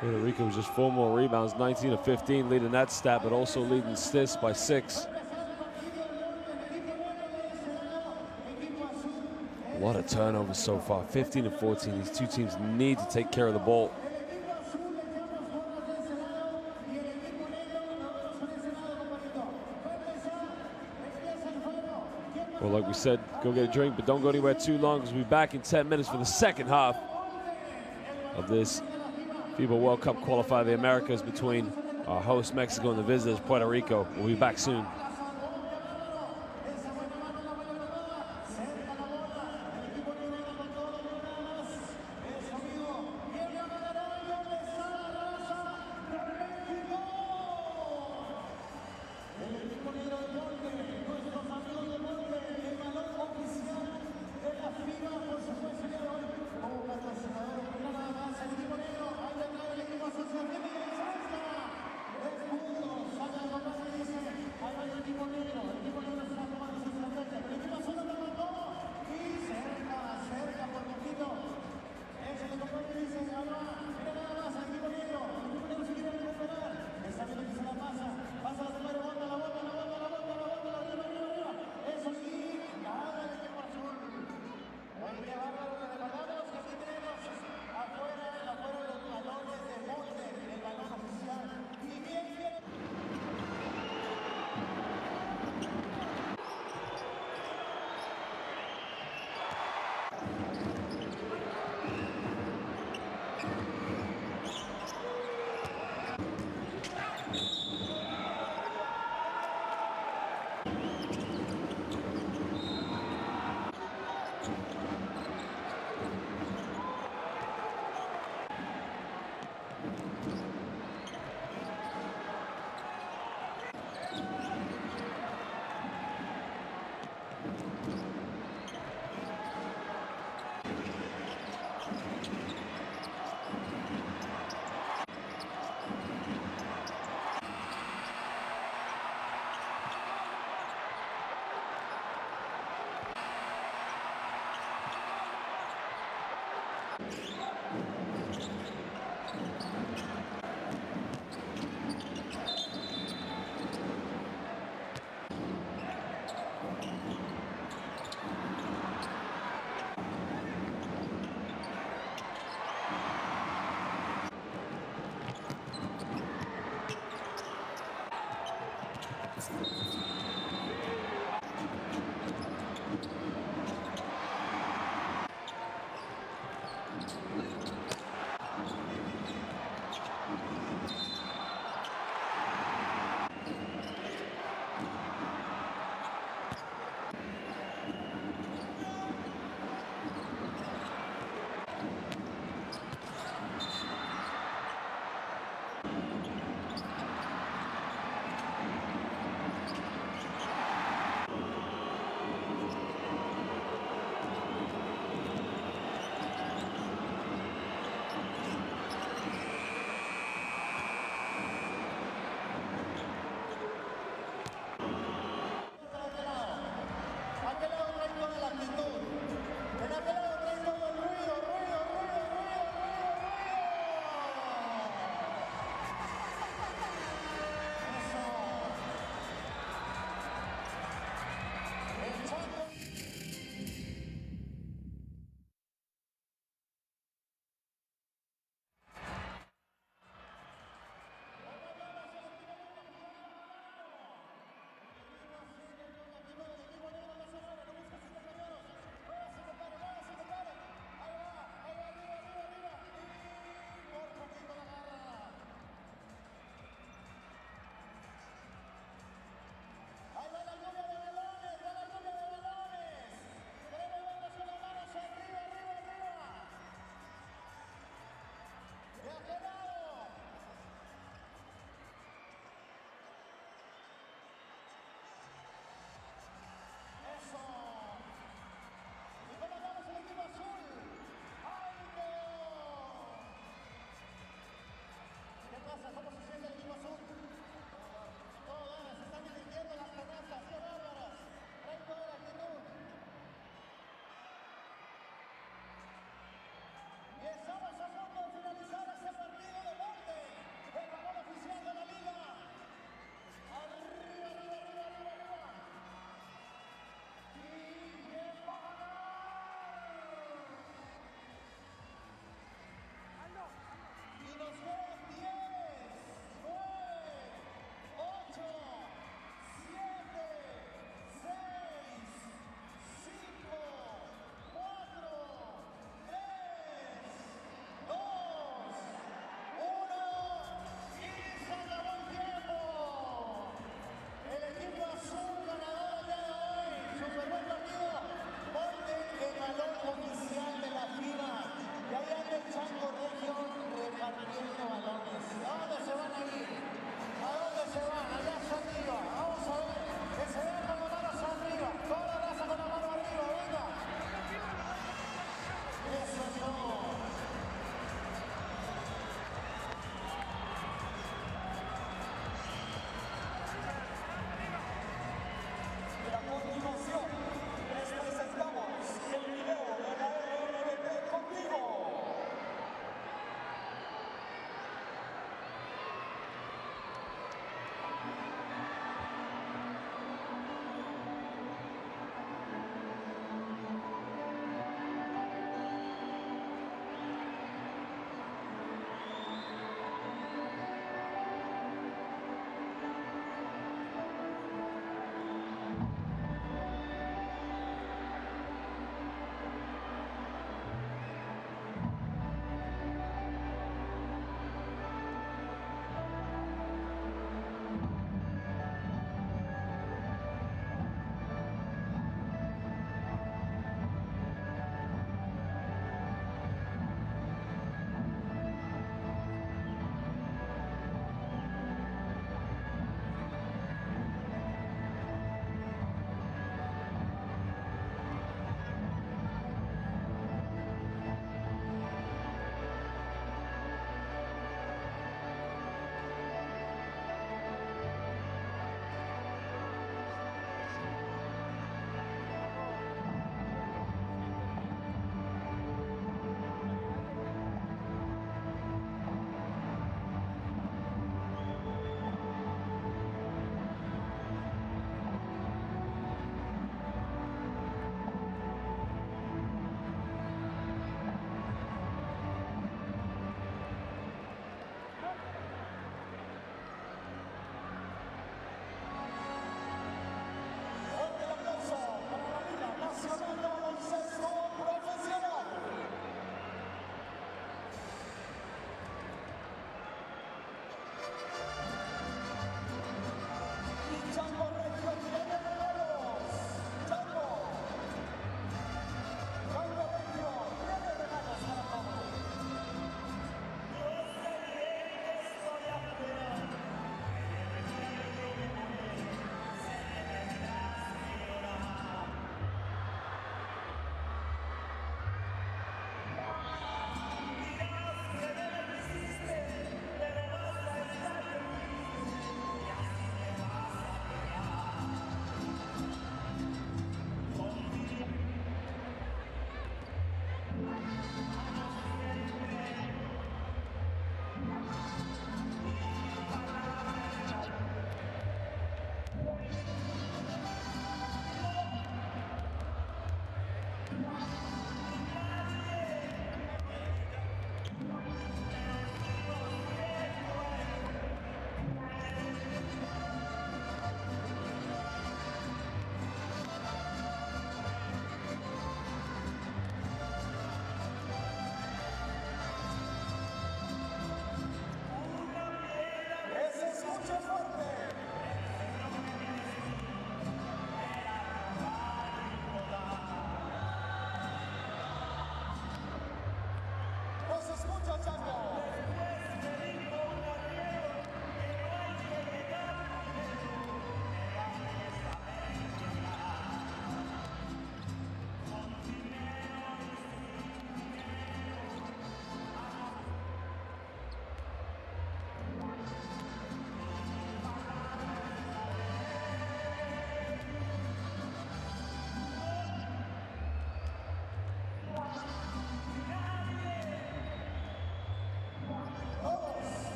Puerto Rico was just 4 more rebounds, 19 of 15, leading that stat, but also leading assists by 6. A lot of turnovers so far, 15 and 14. These two teams need to take care of the ball. Well, like we said, go get a drink, but don't go anywhere too long, because we'll be back in 10 minutes for the second half of this FIBA World Cup qualifier, the Americas, between our host Mexico and the visitors Puerto Rico. We'll be back soon.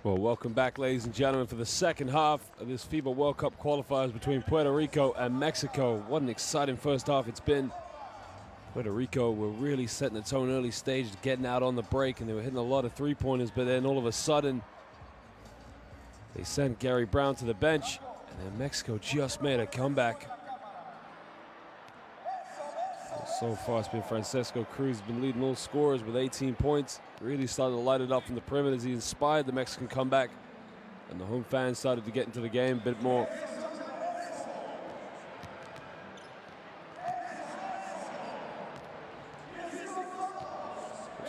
Well, welcome back, ladies and gentlemen, for the second half of this FIBA World Cup qualifiers between Puerto Rico and Mexico. What an exciting first half it's been. Puerto Rico were really setting the tone early stage, getting out on the break, and they were hitting a lot of three-pointers, but then all of a sudden, they sent Gary Brown to the bench, and then Mexico just made a comeback. So far, it's been Francisco Cruz, been leading all scorers with 18 points. Really started to light it up from the perimeter as he inspired the Mexican comeback. And the home fans started to get into the game a bit more.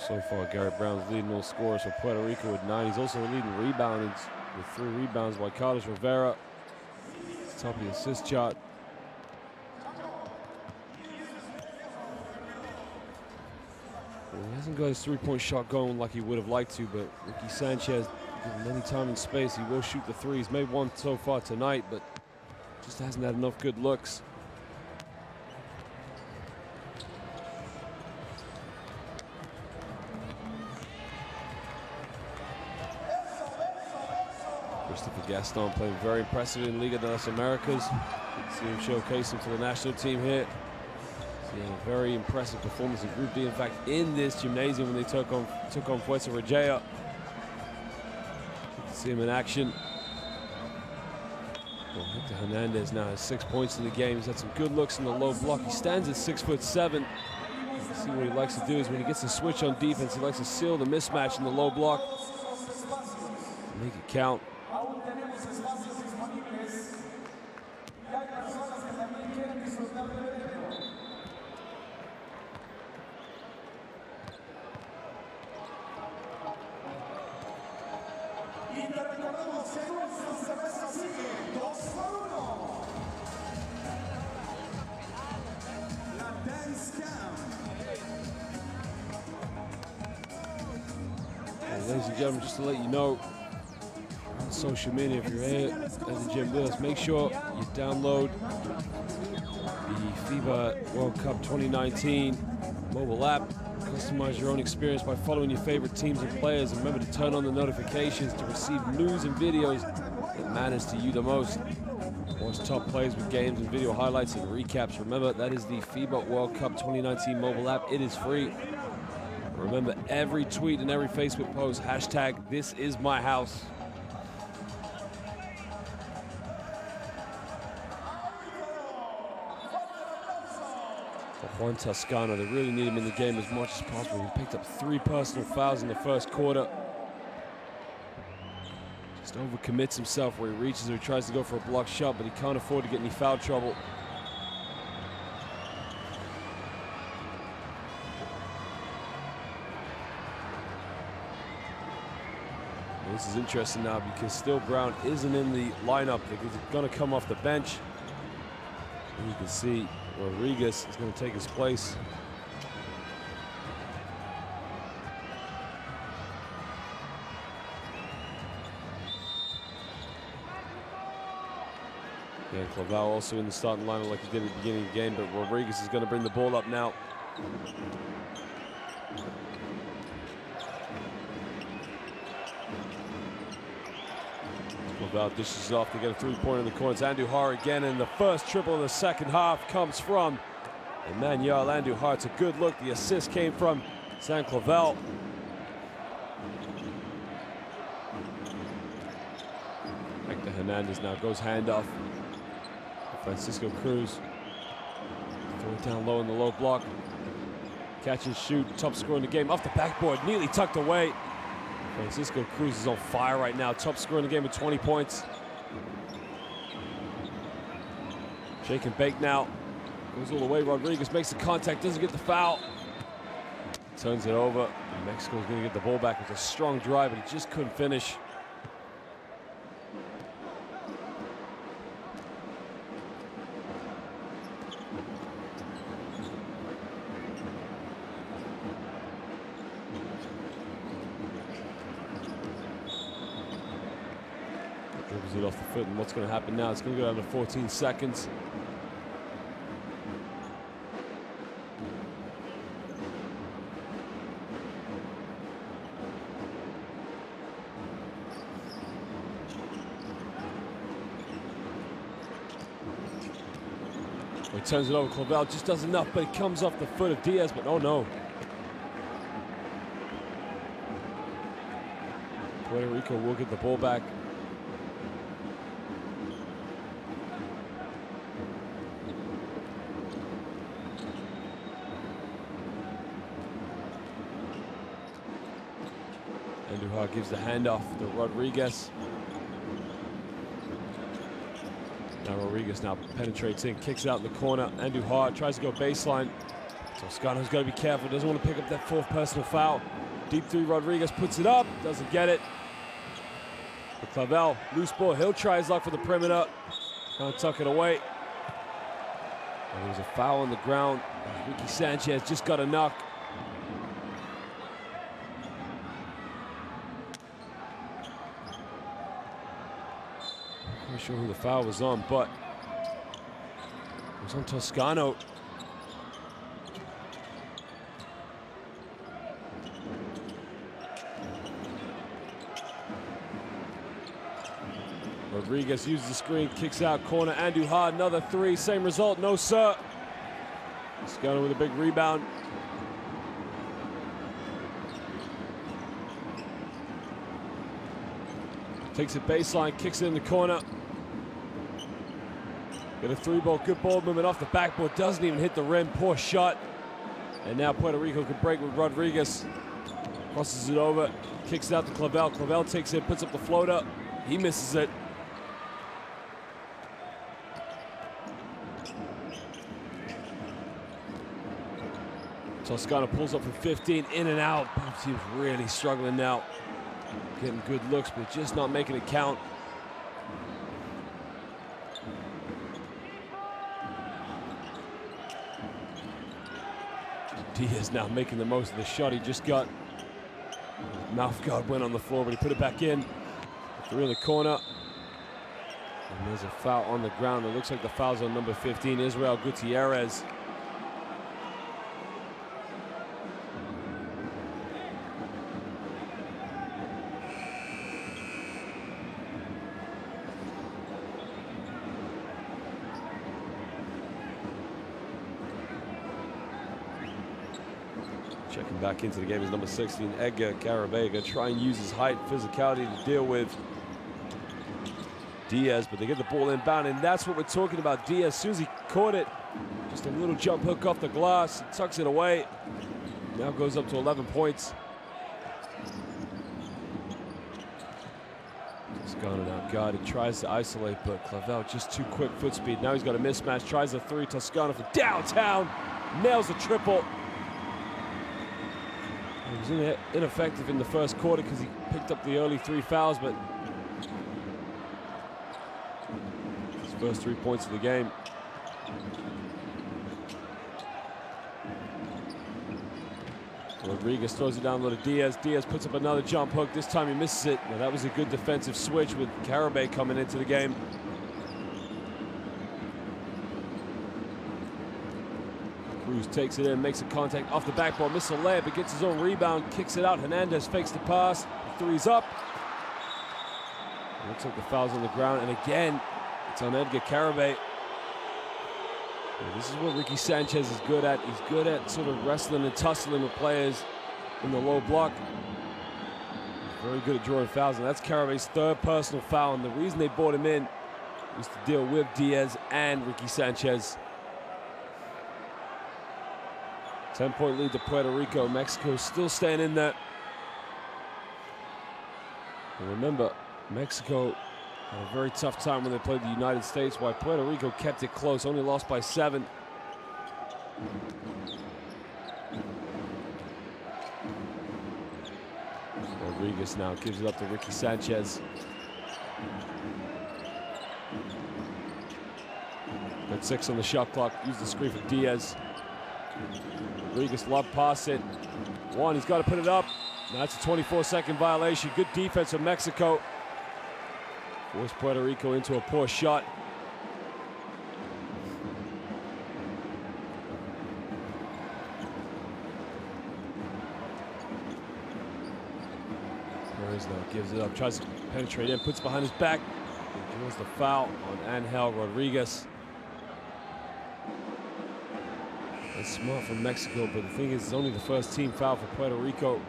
So far, Garrett Brown's leading all scorers for Puerto Rico with 9. He's also leading rebounders with 3 rebounds by Carlos Rivera. Top of the assist chart. He hasn't got his three-point shot going like he would have liked to, but Ricky Sanchez, given any time and space, he will shoot the three. He's made one so far tonight, but just hasn't had enough good looks. Christopher Gaston playing very impressive in Liga de las Americas. See him showcasing for the national team here. Yeah, a very impressive performance in Group D. In fact, in this gymnasium when they took on Fuerza Regea. See him in action. Well, Hector Hernandez now has 6 points in the game. He's had some good looks in the low block. He stands at 6'7". See what he likes to do is when he gets a switch on defense, he likes to seal the mismatch in the low block. Make it count. Ladies and gentlemen, just to let you know, on social media, if you're here at the gym with us, make sure you download the FIBA World Cup 2019 mobile app. Customize your own experience by following your favorite teams and players. And remember to turn on the notifications to receive news and videos that matters to you the most. Watch top plays with games and video highlights and recaps. Remember, that is the FIBA World Cup 2019 mobile app. It is free. Remember, every tweet and every Facebook post, hashtag this is my house. For Juan Toscano, they really need him in the game as much as possible. He picked up 3 personal fouls in the first quarter. Just overcommits himself where he reaches or he tries to go for a block shot, but he can't afford to get any foul trouble. This is interesting now because still Brown isn't in the lineup. He's going to come off the bench. And you can see Rodriguez is going to take his place. Yeah, Clavel also in the starting lineup like he did at the beginning of the game, but Rodriguez is going to bring the ball up now. Clavel dishes off to get a three-pointer in the corner. It's Andujar again, and the first triple of the second half comes from Emmanuel Andujar. It's a good look. The assist came from San Clavel. Hector Hernandez now goes handoff. Francisco Cruz. Throw it down low in the low block. Catch and shoot. Top scorer in the game. Off the backboard. Neatly tucked away. Francisco Cruz is on fire right now. Top scorer in the game with 20 points. Shake and bake now. Goes all the way. Rodriguez makes the contact. Doesn't get the foul. Turns it over. Mexico's going to get the ball back with a strong drive, but he just couldn't finish. Dribbles it off the foot, and what's going to happen now? It's going to go down to 14 seconds. He turns it over. Clavel just does enough, but it comes off the foot of Diaz, but oh no. Puerto Rico will get the ball back. Andujar gives the handoff to Rodriguez. Now Rodriguez now penetrates in, kicks out in the corner. Andujar tries to go baseline. Toscano's got to be careful, doesn't want to pick up that 4th personal foul. Deep 3, Rodriguez puts it up, doesn't get it. But Clavel, loose ball, he'll try his luck for the perimeter. Can't tuck it away. And there's a foul on the ground. Ricky Sanchez just got a knock. Not sure who the foul was on, but it was on Toscano. Rodriguez uses the screen, kicks out corner. Andujar, another 3, same result, no sir. Toscano with a big rebound. Takes it baseline, kicks it in the corner. Got a 3-ball, good ball movement off the backboard, doesn't even hit the rim, poor shot. And now Puerto Rico can break with Rodriguez. Crosses it over, kicks it out to Clavel. Clavel takes it, puts up the floater. He misses it. Toscano pulls up from 15, in and out. Both teams really struggling now. Getting good looks, but just not making it count. Diaz now making the most of the shot he just got. Mouth guard went on the floor, but he put it back in. 3 in the corner. And there's a foul on the ground. It looks like the foul's on number 15, Israel Gutierrez. Checking back into the game is number 16, Edgar Carabega. Try and use his height, physicality to deal with Diaz, but they get the ball inbound, and that's what we're talking about. Diaz, as soon as he caught it, just a little jump hook off the glass, tucks it away. Now goes up to 11 points. Toscano now guarded, tries to isolate, but Clavel just too quick foot speed. Now he's got a mismatch, tries a 3. Toscano from downtown, nails the triple. He was ineffective in the first quarter because he picked up the early 3 fouls, but his first 3 points of the game. Rodriguez throws it down low to Diaz. Diaz puts up another jump hook. This time he misses it. Now that was a good defensive switch with Carabay coming into the game. Cruz takes it in, makes a contact off the backboard, misses a layup, but gets his own rebound, kicks it out. Hernandez fakes the pass, the 3's up. Looks like the foul's on the ground, and again, it's on Edgar Carabay. This is what Ricky Sanchez is good at. He's good at sort of wrestling and tussling with players in the low block. He's very good at drawing fouls, and that's Carabay's 3rd personal foul, and the reason they brought him in was to deal with Diaz and Ricky Sanchez. 10-point lead to Puerto Rico. Mexico still staying in there. And remember, Mexico had a very tough time when they played the United States, while Puerto Rico kept it close, only lost by 7. Rodriguez now gives it up to Ricky Sanchez. Got 6 on the shot clock, use the screen for Diaz. Rodriguez lob pass it. 1, he's got to put it up. Now that's a 24-second violation. Good defense from Mexico. Forced Puerto Rico into a poor shot. Perez now gives it up, tries to penetrate in, puts it behind his back. He draws the foul on Angel Rodriguez. That's smart from Mexico, but the thing is, it's only the first team foul for Puerto Rico.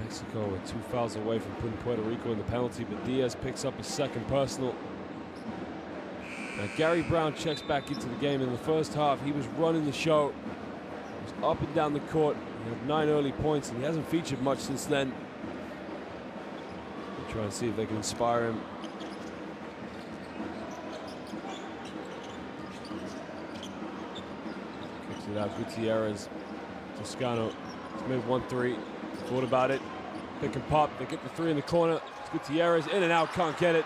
Mexico with 2 fouls away from putting Puerto Rico in the penalty, but Diaz picks up his second personal. Now Gary Brown checks back into the game. In the first half, he was running the show. He was up and down the court. He had 9 early points, and he hasn't featured much since then. We'll try and see if they can inspire him. Kicks it out, Gutierrez. Toscano has made 1-3. Thought about it. Pick and pop. They get the 3 in the corner. It's Gutierrez in and out. Can't get it.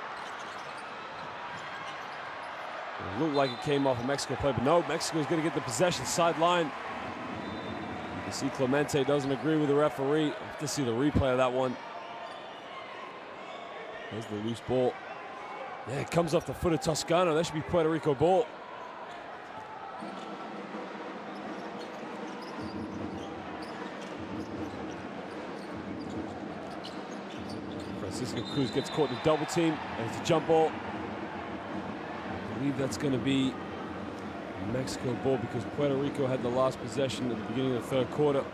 It looked like it came off a Mexico play, but no, Mexico's going to get the possession sideline. You can see Clemente doesn't agree with the referee. I have to see the replay of that one. There's the loose ball. Yeah, it comes off the foot of Toscano. That should be Puerto Rico ball. Francisco Cruz gets caught in the double team, and it's a jump ball. I believe that's going to be Mexico ball because Puerto Rico had the last possession at the beginning of the third quarter.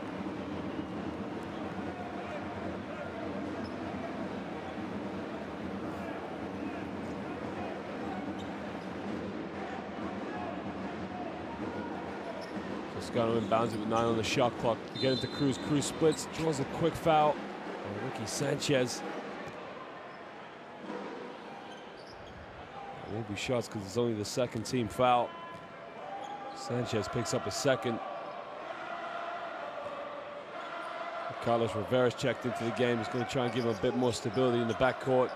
Toscano inbounds it with 9 on the shot clock. To get into Cruz. Cruz splits, draws a quick foul on Ricky Sanchez. It won't be shots because it's only the second team foul. Sanchez picks up a second. Carlos Rivera's checked into the game. He's going to try and give him a bit more stability in the backcourt.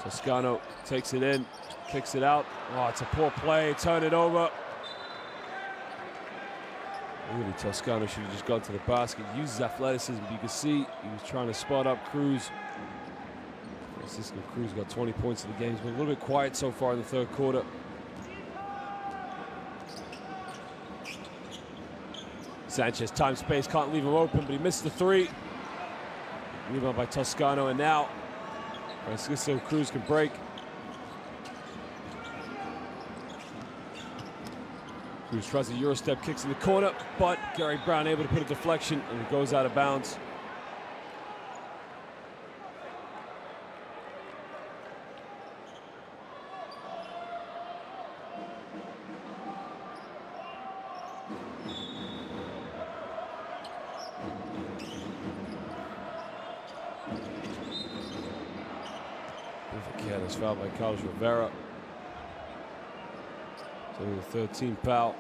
Toscano takes it in, kicks it out. Oh, it's a poor play. Turn it over. Really, Toscano should have just gone to the basket. Uses athleticism, but you can see he was trying to spot up Cruz. Francisco Cruz got 20 points in the game. He's been a little bit quiet so far in the third quarter. Sanchez, time, space, can't leave him open, but he missed the 3. Rebound by Toscano, and now Francisco Cruz can break. Cruz tries a Euro step, kicks in the corner, but Gary Brown able to put a deflection, and it goes out of bounds. Careless foul by Carlos Rivera. It's only the third team foul.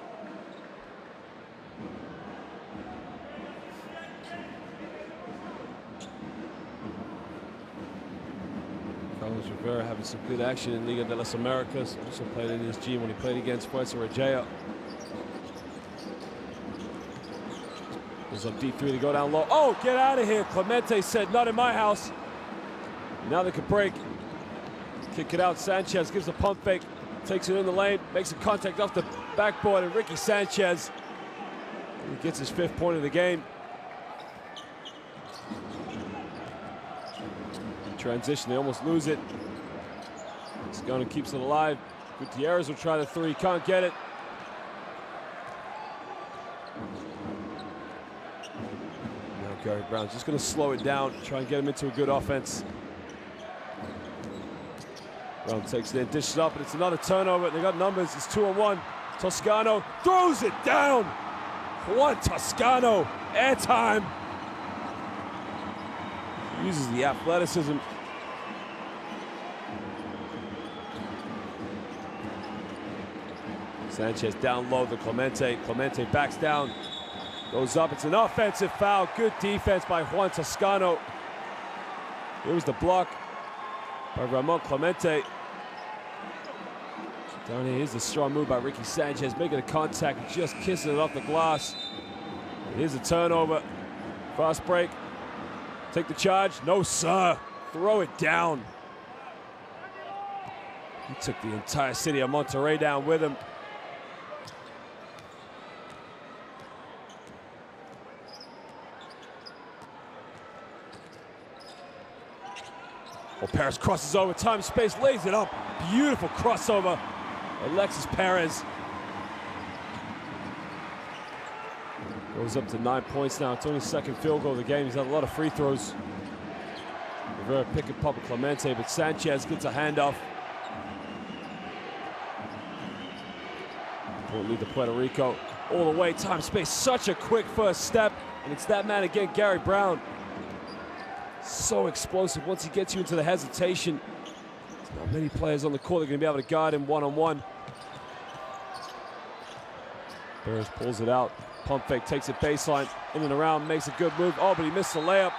Carlos Rivera having some good action in Liga de las Americas. Also played in his gym when he played against Puerto Rico. Goes up deep 3 to go down low. Oh, get out of here. Clemente said, not in my house. Now they could break. Kick it out. Sanchez gives a pump fake. Takes it in the lane. Makes a contact off the backboard. And Ricky Sanchez, he gets his 5th point of the game. Transition, they almost lose it. Toscano keeps it alive. Gutierrez will try the 3. Can't get it. Now Gary Brown's just going to slow it down. Try and get him into a good offense. Brown takes it in, dishes up, and it's another turnover. They got numbers. It's 2-on-1. Toscano throws it down. Juan Toscano, airtime. Uses the athleticism. Sanchez down low to Clemente. Clemente backs down, goes up. It's an offensive foul. Good defense by Juan Toscano. Here was the block by Ramon Clemente. Down here is the strong move by Ricky Sanchez, making a contact, just kissing it off the glass. Here's a turnover. Fast break. Take the charge. No, sir. Throw it down. He took the entire city of Monterrey down with him. Well, Paris crosses over, time, space, lays it up. Beautiful crossover Alexis Perez goes up to 9 points now. It's only his second field goal of the game. He's had a lot of free throws. Rivera picking Papa Clemente, but Sanchez gets a handoff. Point lead to Puerto Rico. All the way, time, space, such a quick first step. And it's that man again, Gary Brown. So explosive once he gets you into the hesitation. There's not many players on the court that are going to be able to guard him one-on-one. Perez pulls it out. Pump fake, takes it baseline, in and around, makes a good move. Oh, but he missed the layup.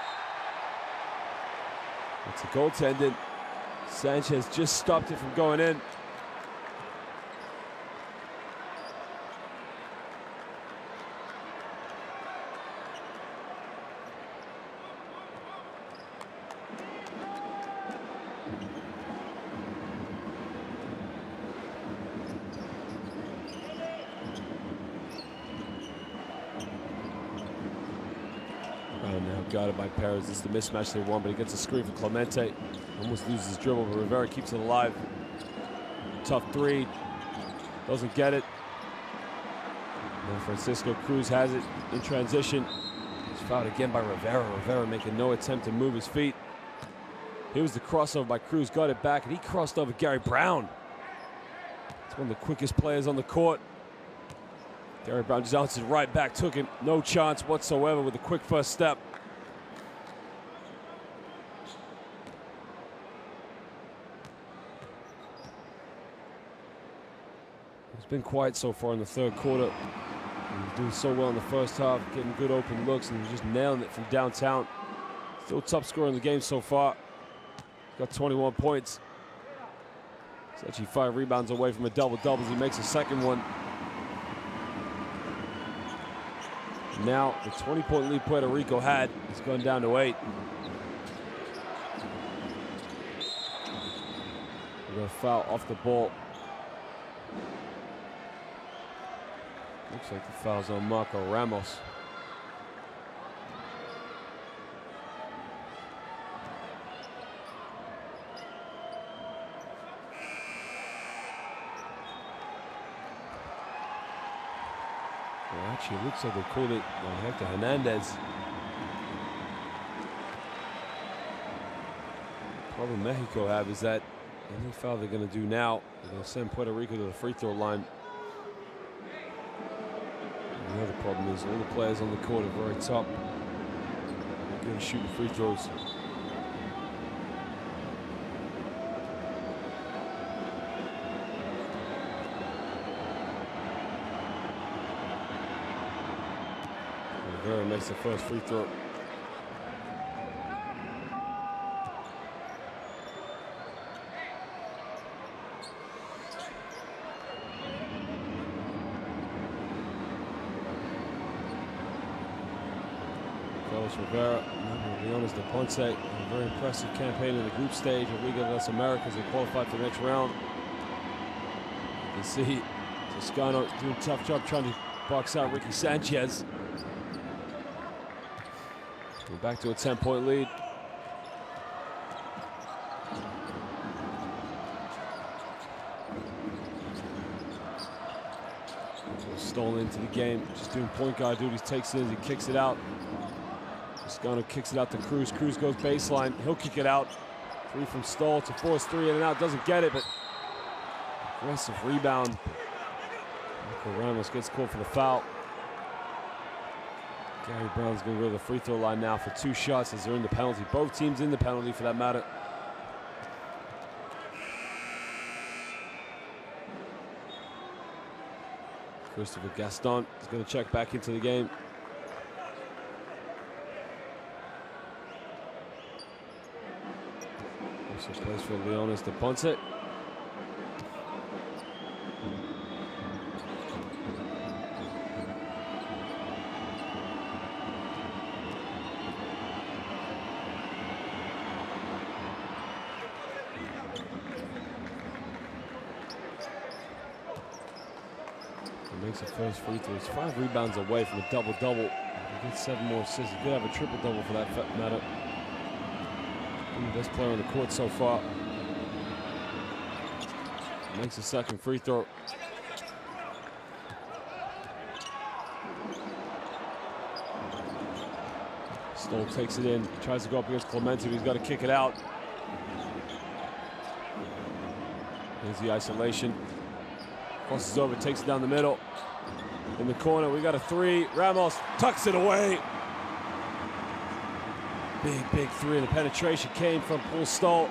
It's a goaltending. Sanchez just stopped it from going in. Now guarded by Perez. This is the mismatch they won, but he gets a screen for Clemente. Almost loses his dribble, but Rivera keeps it alive. Tough three. Doesn't get it. And Francisco Cruz has it in transition. He's fouled again by Rivera. Rivera making no attempt to move his feet. Here was the crossover by Cruz, got it back, and he crossed over Gary Brown. It's one of the quickest players on the court. Gary Brown just bounced it right back, took him, no chance whatsoever with a quick first step. He's been quiet so far in the third quarter. He's doing so well in the first half, getting good open looks and just nailing it from downtown. Still top scorer in the game so far. Got 21 points. He's actually 5 rebounds away from a double-double as he makes a second one. Now, the 20-point lead Puerto Rico had has gone down to 8. We got a foul off the ball. Looks like the foul's on Marco Ramos. Well, actually, it looks like they called it on Hector Hernandez. The problem Mexico have is that any foul they're going to do now, they're going to send Puerto Rico to the free throw line. And the other problem is all the players on the court are very top. They're going to shoot the free throws. Rivera makes the first free throw. Carlos Rivera, Leonis de Ponce, a very impressive campaign in the group stage of Liga de las Americas. They qualified for the next round. You can see Toscano doing a tough job trying to box out Ricky Sanchez. We're back to a 10-point lead. Stolen into the game, just doing point guard duties, takes it in, he kicks it out. Toscano kicks it out to Cruz. Cruz goes baseline, he'll kick it out. 3 from Stoll to force 3 in and out, doesn't get it, but aggressive rebound. Marco Ramos gets called for the foul. Gary Brown's going to go to the free throw line now for 2 shots as they're in the penalty. Both teams in the penalty for that matter. Christopher Gaston is going to check back into the game. Also plays for Leonis de Ponce. Makes the first free throw. He's 5 rebounds away from a double-double. He gets 7 more assists. He could have a triple-double for that matter. He's the best player on the court so far. Makes a second free throw. Stoll takes it in, tries to go up against Clemente, but he's got to kick it out. Here's the isolation. Crosses over, takes it down the middle. In the corner, we got a three. Ramos tucks it away. Big three, and the penetration came from Paul Stoll.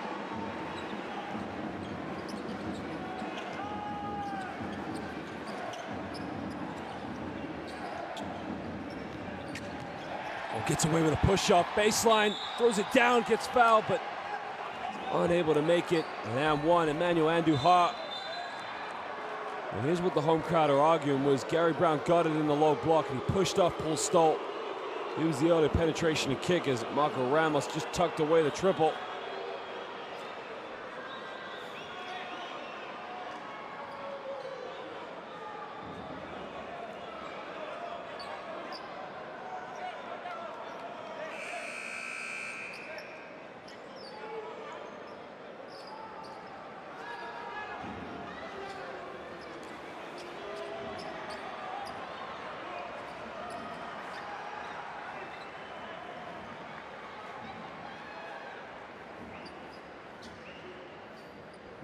Gets away with a push-up, baseline, throws it down, gets fouled, but unable to make it. And one, Emmanuel Andujar. And here's what the home crowd are arguing was Gary Brown got it in the low block and he pushed off Paul Stoll. He was the early penetration and kick as Marco Ramos just tucked away the triple.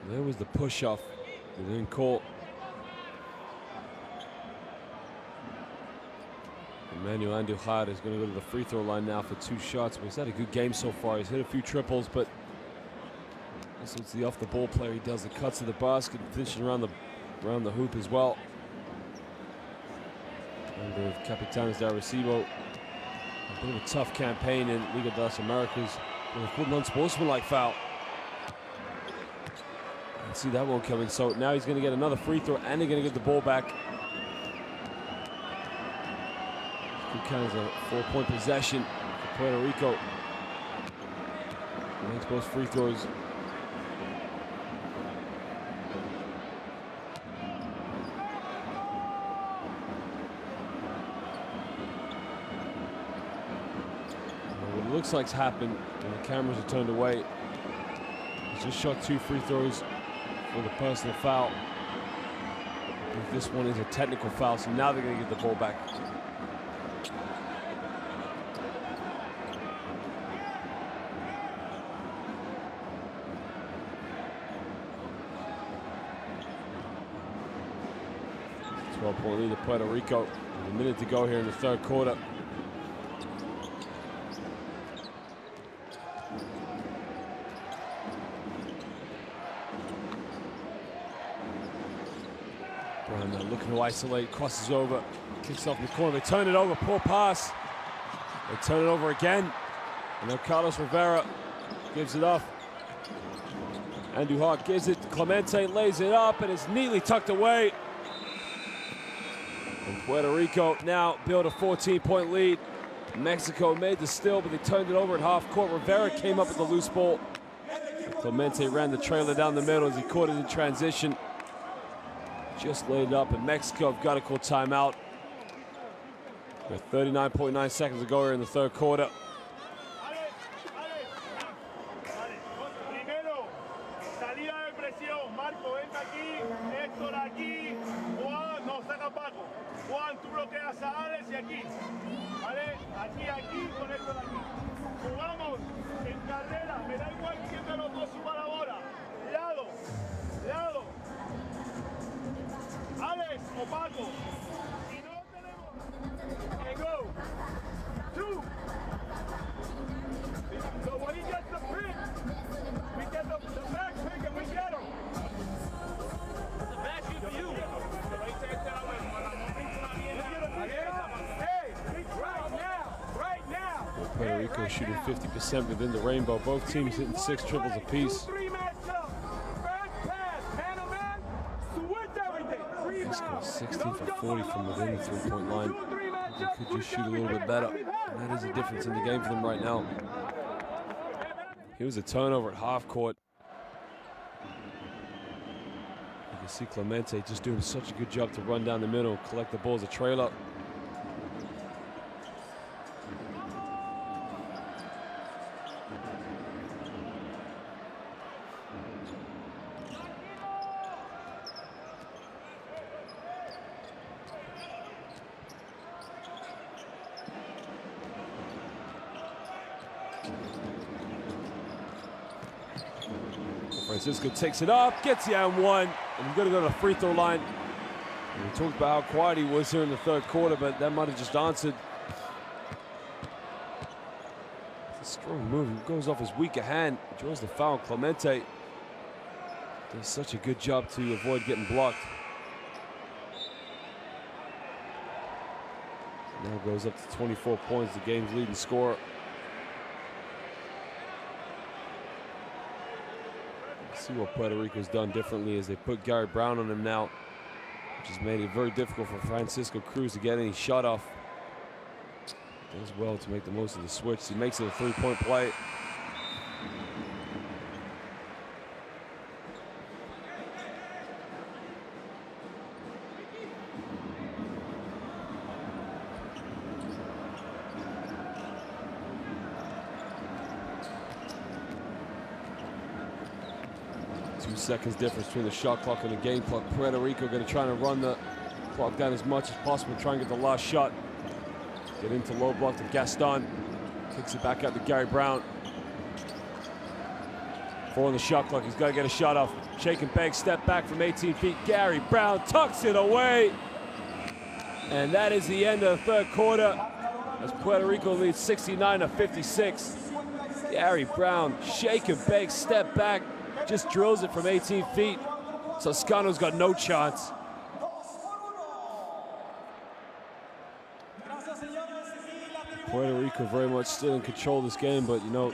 There was the push-off. They didn't call. Emmanuel Andujar is going to go to the free throw line now for 2 shots. But he's had a good game so far. He's hit a few triples, but this is the off-the-ball player. He does the cuts to the basket, finishing around the hoop as well. Under Capitanes de Arecibo. A bit of a tough campaign in Liga de las Americas. With a full unsportsmanlike foul. See that one coming, so now he's going to get another free throw and they're going to get the ball back. Good count as a 4-point possession for Puerto Rico. Makes both free throws. What it looks like's happened when the cameras are turned away. He's just shot 2 free throws for the personal foul. This one is a technical foul, so now they're going to get the ball back. It's 12-point lead to Puerto Rico. With a minute to go here in the 3rd quarter. Looking to isolate, crosses over, kicks off in the corner. They turn it over, poor pass. They turn it over again. And now Carlos Rivera gives it off. Andujar gives it, Clemente lays it up, and it's neatly tucked away. And Puerto Rico now build a 14-point lead. Mexico made the steal, but they turned it over at half court. Rivera came up with the loose ball. And Clemente ran the trailer down the middle as he caught it in transition. Just laid it up, and Mexico have got to call timeout. With 39.9 seconds to go here in the 3rd quarter. Primero, salida de presión. Marco, vente aquí. Héctor aquí. Juan, no, saca Paco. Juan, tú bloqueas a Alex y aquí. ¿Vale? Aquí, con Héctor aquí. Jugamos en carrera. Me da igual quién de los dos suba la bola. Lado. Alex o Paco. Si no tenemos. And go. 2. So when he gets the pick, we get the back pick and we get him. The back pick for you. Hey, right now. Puerto Rico shooting 50% within the rainbow. Both teams hitting 6 triples apiece. Mexico 16 for 40 from within the 3-point line. They could just shoot a little bit better. And that is the difference in the game for them right now. Here's a turnover at half court. You can see Clemente just doing such a good job to run down the middle, collect the ball as a trailer. Francisco takes it up, gets the and one, and he's going to go to the free throw line. And we talked about how quiet he was here in the third quarter, but that might have just answered. It's a strong move. He goes off his weaker hand, draws the foul. Clemente does such a good job to avoid getting blocked. Now goes up to 24 points, the game's leading scorer. Let's see what Puerto Rico's done differently as they put Gary Brown on him now, which has made it very difficult for Francisco Cruz to get any shot off. Does well to make the most of the switch. He makes it a three-point play. 2 seconds difference between the shot clock and the game clock. Puerto Rico going to try to run the clock down as much as possible, try and get the last shot. Get into low block to Gaston. Kicks it back out to Gary Brown. 4 on the shot clock. He's got to get a shot off. Shake and bake, step back from 18 feet. Gary Brown tucks it away. And that is the end of the third quarter as Puerto Rico leads 69-56. Gary Brown, shake and bake, step back, just drills it from 18 feet. Toscano's got no chance. Puerto Rico very much still in control of this game, but you know,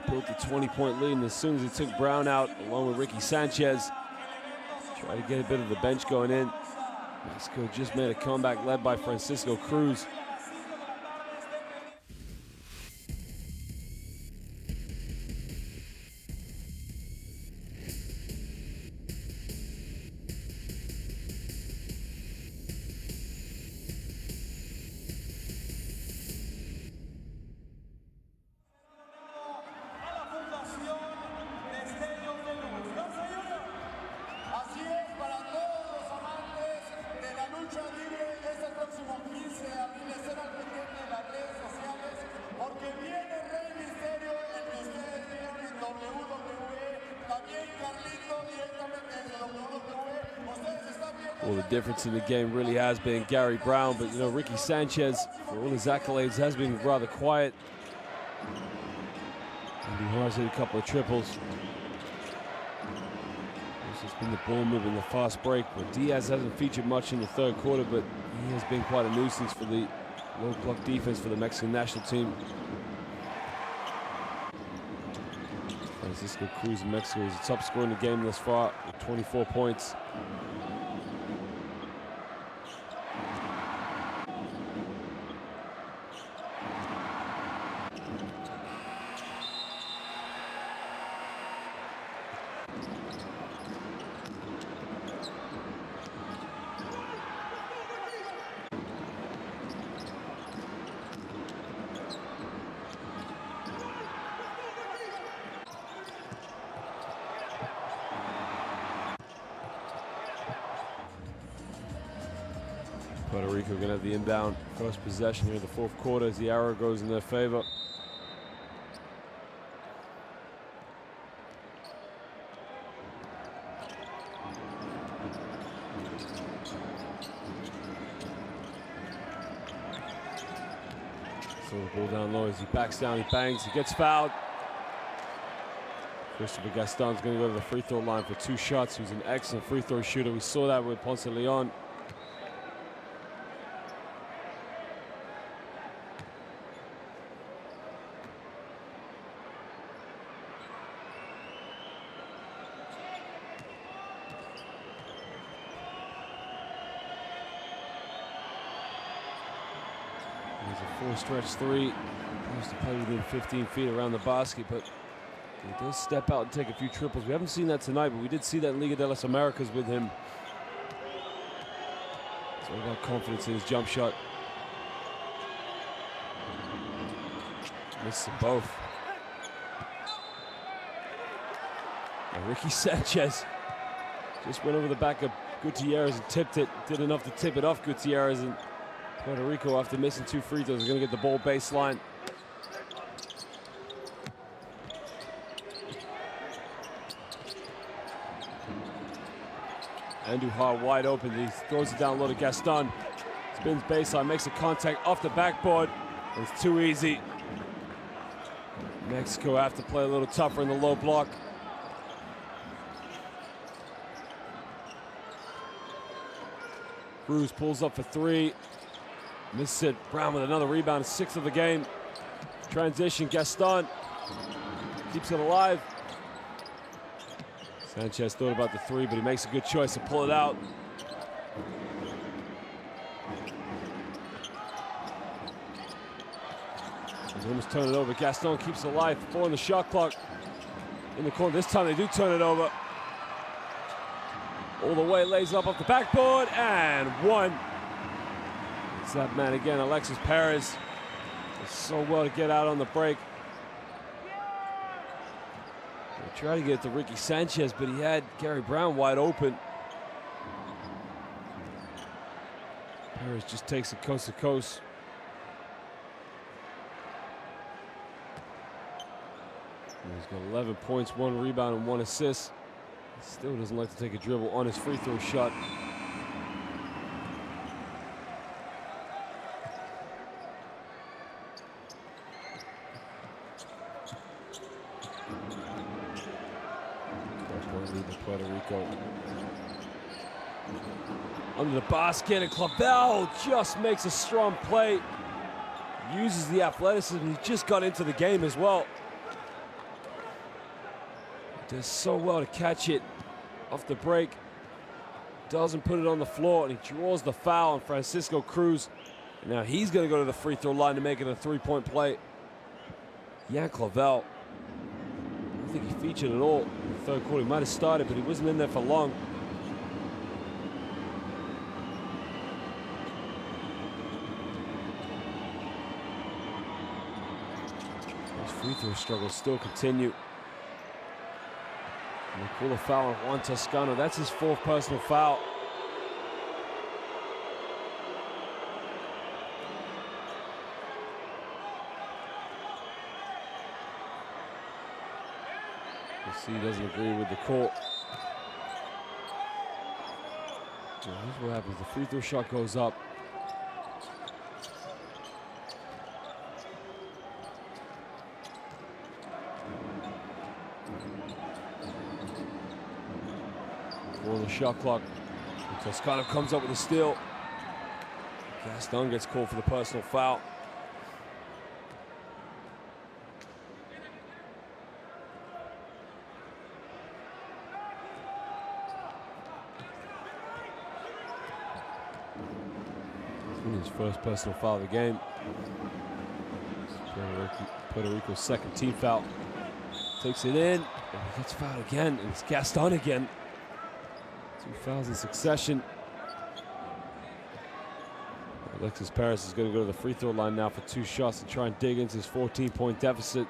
built a 20-point lead, and as soon as he took Brown out, along with Ricky Sanchez, tried to get a bit of the bench going in. Mexico just made a comeback led by Francisco Cruz. Well, the difference in the game really has been Gary Brown, but you know, Ricky Sanchez, for all his accolades, has been rather quiet. And he has hit a couple of triples. This has been the ball moving, the fast break, but Diaz hasn't featured much in the third quarter, but he has been quite a nuisance for the low block defense for the Mexican national team. Francisco Cruz in Mexico is the top scorer in the game thus far with 24 points. Puerto Rico going to have the inbound first possession here in the fourth quarter as the arrow goes in their favor. So the ball down low as he backs down, he bangs, he gets fouled. Christopher Gaston's going to go to the free throw line for 2 shots. He was an excellent free throw shooter. We saw that with Ponce Leon. There's a 4-stretch 3. Has to play within 15 feet around the basket, but he does step out and take a few triples. We haven't seen that tonight, but we did see that in Liga de las Americas with him. It's all about confidence in his jump shot. Misses them both. And Ricky Sanchez just went over the back of Gutierrez and tipped it. Did enough to tip it off Gutierrez, and Puerto Rico, after missing 2 free throws, is going to get the ball baseline. Andujar wide open. He throws it down low to Gaston. Spins baseline, makes a contact off the backboard. It's too easy. Mexico have to play a little tougher in the low block. Cruz pulls up for three. Misses it. Brown with another rebound, 6th of the game. Transition, Gaston keeps it alive. Sanchez thought about the three, but he makes a good choice to pull it out. They almost turn it over. Gaston keeps it alive. 4 on the shot clock. In the corner. This time they do turn it over. All the way, lays it up off the backboard, and one. It's that man again, Alexis Perez. Does so well to get out on the break. They tried to get it to Ricky Sanchez, but he had Gary Brown wide open. Perez just takes it coast to coast. He's got 11 points, 1 rebound, and 1 assist. He still doesn't like to take a dribble on his free throw shot. Lead to Puerto Rico. Under the basket, and Clavel just makes a strong play. Uses the athleticism. He just got into the game as well. Does so well to catch it off the break. Doesn't put it on the floor, and he draws the foul on Francisco Cruz. And now he's going to go to the free throw line to make it a 3-point play. Jan Clavel, I don't think he featured at all in the third quarter. He might have started, but he wasn't in there for long. Those free throw struggles still continue. And they call a foul on Juan Toscano. That's his 4th personal foul. You see he doesn't agree with the call. So here's what happens. The free throw shot goes up. On the shot clock. Toscano comes up with a steal. Gaston gets called for the personal foul. His first personal foul of the game. Puerto Rico's 2nd team foul. Takes it in, and he gets fouled again, and it's Gaston again. 2 fouls in succession. Alexis Perez is going to go to the free throw line now for 2 shots to try and dig into his 14-point deficit.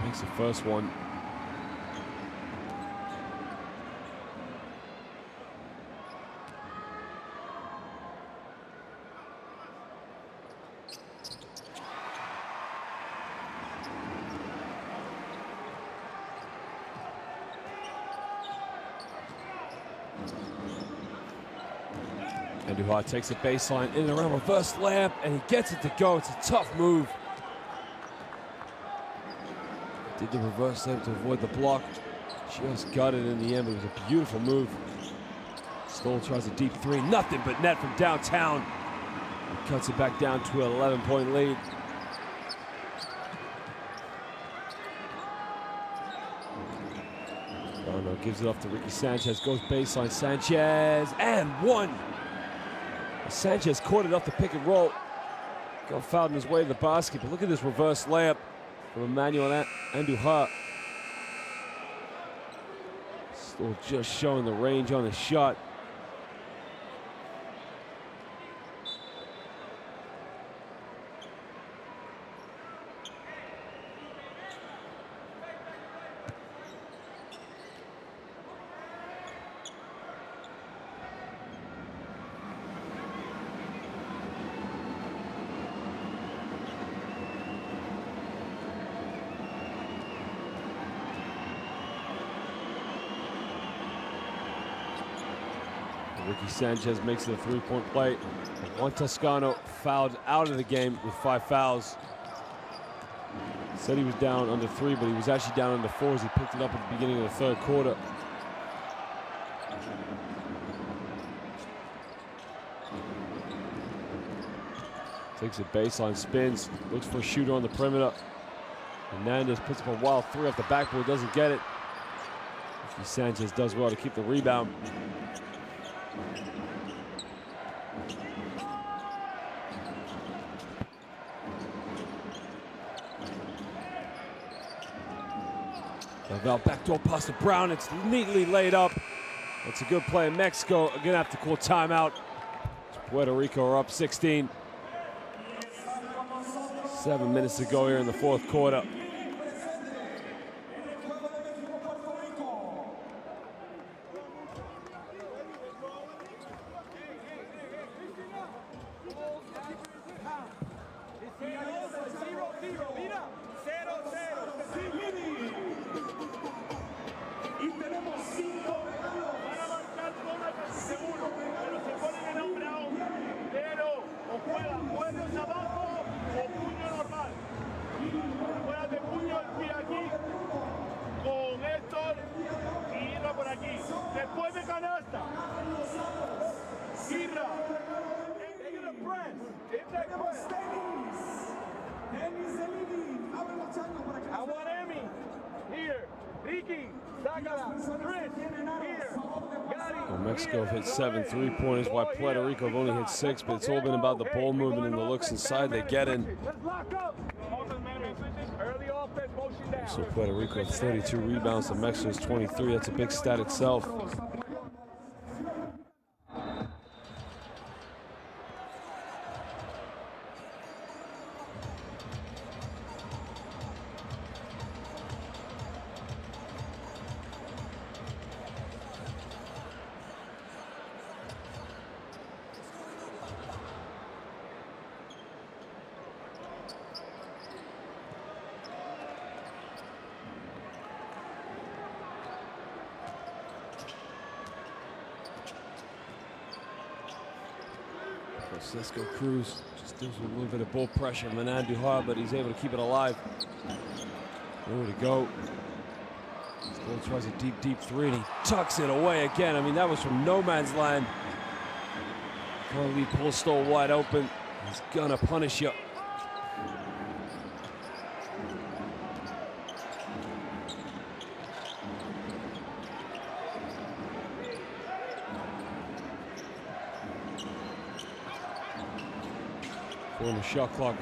Makes the first one. Andujar takes a baseline in and around, reverse layup, and he gets it to go. It's a tough move. Did the reverse layup to avoid the block. Just got it in the end, but it was a beautiful move. Stoll tries a deep 3, nothing but net from downtown. He cuts it back down to an 11-point lead. Brown gives it off to Ricky Sanchez, goes baseline, Sanchez, and one. Sanchez caught it off the pick and roll. Got fouled on his way to the basket, but look at this reverse layup from Emmanuel Andujar. Still just showing the range on his shot. Ricky Sanchez makes it a three-point play. Juan Toscano fouled out of the game with 5 fouls. Said he was down under 3, but he was actually down under 4 as he picked it up at the beginning of the third quarter. Takes a baseline, spins, looks for a shooter on the perimeter. Hernandez puts up a wild 3 off the backboard, doesn't get it. Ricky Sanchez does well to keep the rebound. Lavelle backdoor pass to Brown. It's neatly laid up. It's a good play in Mexico. Are gonna have to call timeout. Puerto Rico are up 16. 7 minutes to go here in the fourth quarter. Well, Mexico have hit 7 3-pointers, while Puerto Rico have only hit 6, but it's all been about the ball movement and the looks inside they get in. So Puerto Rico have 32 rebounds to Mexico's 23. That's a big stat itself. Cisco Cruz just deals with a little bit of ball pressure from Andujar, but he's able to keep it alive. Nowhere to go. Still tries a deep 3, and he tucks it away again. I mean, that was from no man's land. Carly Polstol wide open. He's gonna punish you. On the shot clock.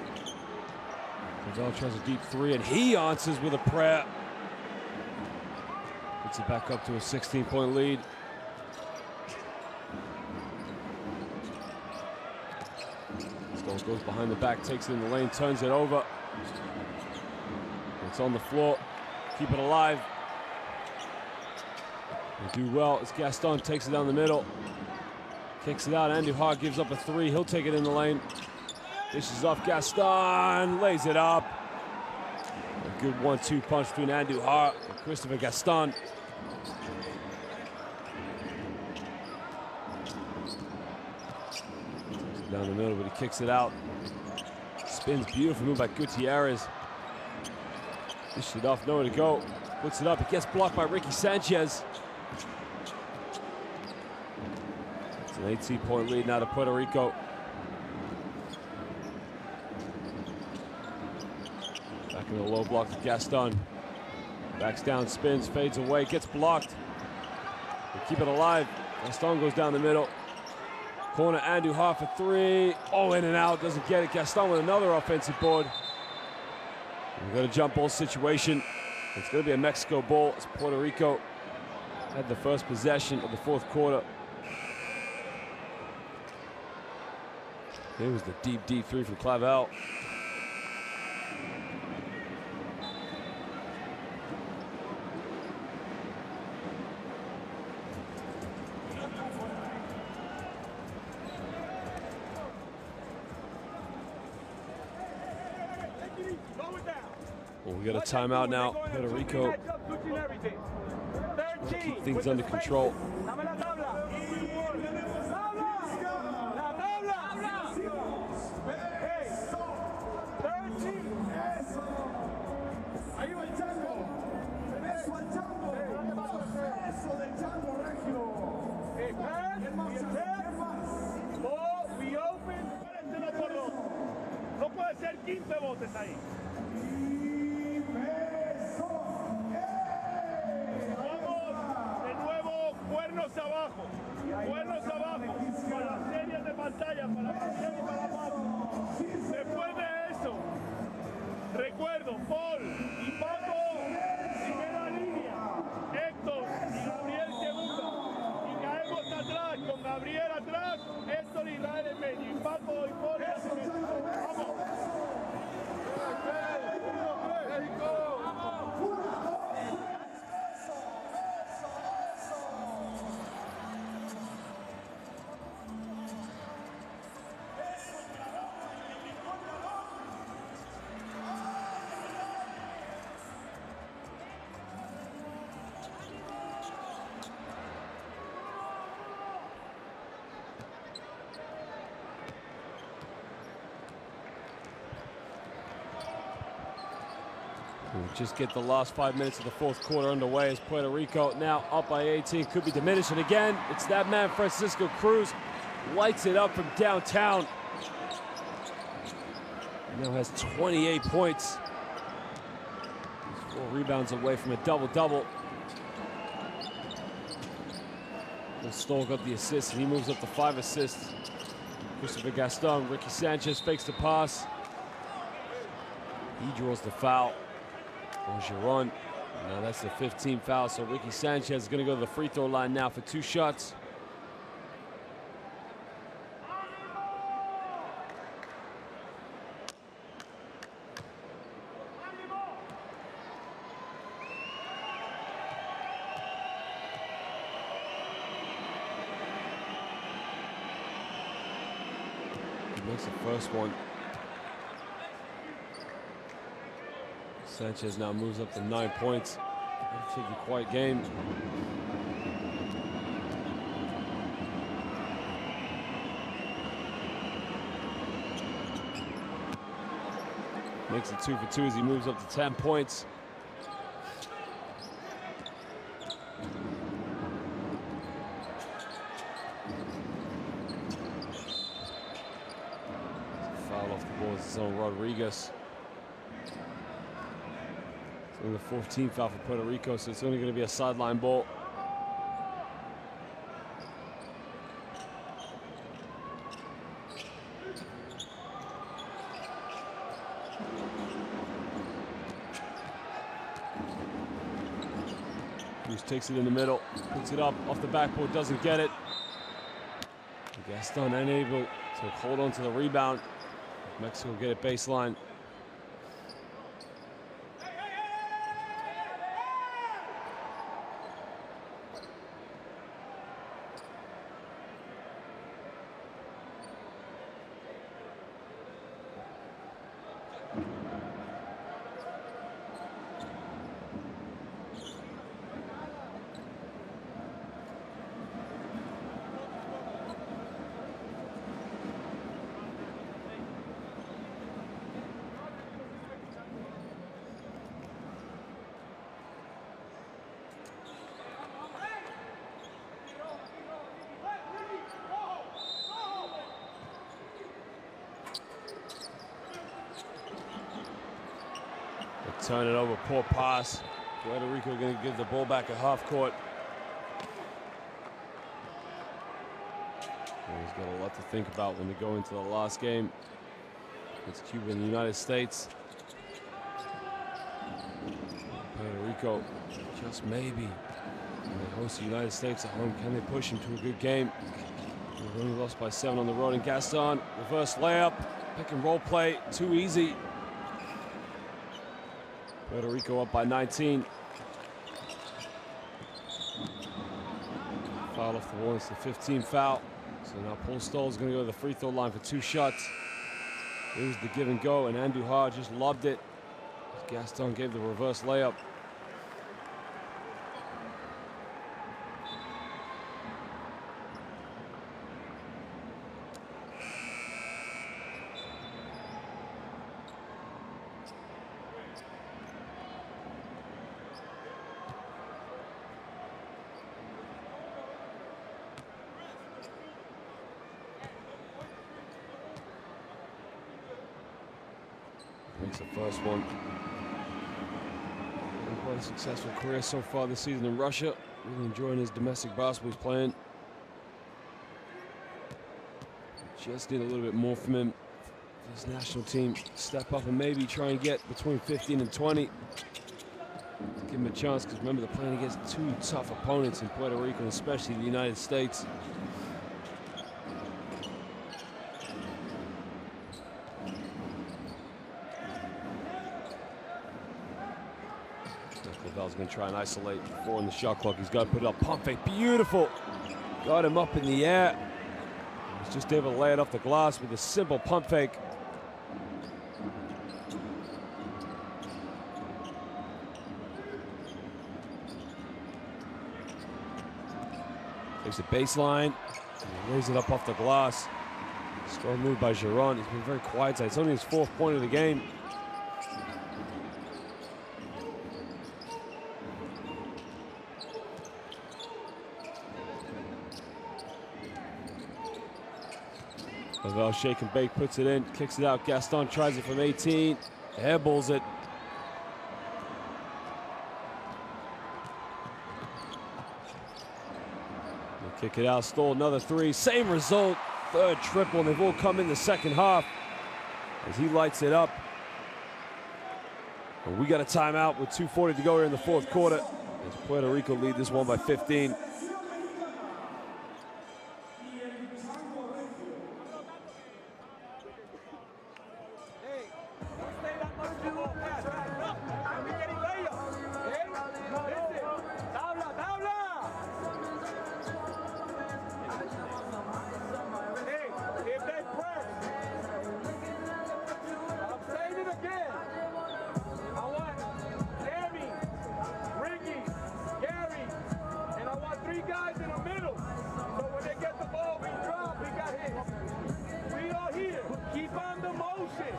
Gonzalez tries a deep 3, and he answers with a prayer. Gets it back up to a 16-point lead. Stoll goes behind the back, takes it in the lane, turns it over. It's on the floor. Keep it alive. They do well as Gaston takes it down the middle. Kicks it out. Andujar gives up a 3. He'll take it in the lane. Dishes off Gaston, lays it up. A good 1-2 punch between Andujar and Christopher Gaston. Down the middle, but he kicks it out. Spins, beautiful move by Gutierrez. Dishes it off, nowhere to go. Puts it up, it gets blocked by Ricky Sanchez. It's an 18-point lead now to Puerto Rico. The low block to Gaston. Backs down, spins, fades away, gets blocked. They keep it alive. Gaston goes down the middle. Corner, Andujar for 3. Oh, in and out, doesn't get it. Gaston with another offensive board. We've got a jump ball situation. It's going to be a Mexico ball as Puerto Rico had the first possession of the fourth quarter. There was the deep 3 from Clavel. Well, we got a timeout now. Puerto Rico keep things under control. 15 botes ahí. Vamos de nuevo, cuernos abajo, con las series de pantalla para Gabriel y para Pablo. Después de eso, recuerdo, Paul y Paco, primera línea, Héctor y Gabriel segunda, y caemos atrás, con Gabriel atrás, Héctor y Israel en medio, y Paco y Paul en la medio. ¡Vamos! We'll just get the last 5 minutes of the fourth quarter underway as Puerto Rico now up by 18, could be diminishing again. It's that man, Francisco Cruz, lights it up from downtown. Now has 28 points. He's 4 rebounds away from a double-double. Stoll got the assist, and he moves up to 5 assists. Christopher Gaston, Ricky Sanchez fakes the pass. He draws the foul. Giron. Now that's the 15th foul, so Ricky Sanchez is going to go to the free throw line now for 2 shots. He makes the first one. Sanchez now moves up to 9 points. Take a quiet game. Makes it 2 for 2 as he moves up to 10 points. Foul off the ball is his own Rodriguez. The 14th foul for Puerto Rico, so it's only going to be a sideline ball. Cruz takes it in the middle, puts it up off the backboard, doesn't get it. Gaston unable to hold on to the rebound. Mexico get it baseline. Turn it over, poor pass. Puerto Rico going to give the ball back at half court. He's got a lot to think about when they go into the last game. It's Cuba and the United States. Puerto Rico, just maybe. When they host the United States at home, can they push them to a good game? They've only lost by 7 on the road. And Gaston, reverse layup, pick and roll play, too easy. Puerto Rico up by 19. Foul off the wall, it's the 15th foul. So now Paul Stoll is going to go to the free throw line for 2 shots. Here's the give and go, and Andujar just lobbed it. Gaston gave the reverse layup. Makes the first one. Quite a successful career so far this season in Russia. Really enjoying his domestic basketball he's playing. Just need a little bit more from him. His national team step up and maybe try and get between 15 and 20. Give him a chance, because remember, they're playing against two tough opponents in Puerto Rico, and especially the United States. Lavelle's going to try and isolate before in the shot clock. He's got to put it up. Pump fake, beautiful. Got him up in the air. He's just able to lay it off the glass with a simple pump fake. Takes the baseline, and lays it up off the glass. Strong move by Giron. He's been very quiet tonight. It's only his 4th point of the game. Lavelle shake and bake, puts it in, kicks it out. Gaston tries it from 18, airballs it. They kick it out, stole another 3, same result, 3rd triple, and they've all come in the second half as he lights it up. And we got a timeout with 2:40 to go here in the 4th quarter as Puerto Rico lead this one by 15.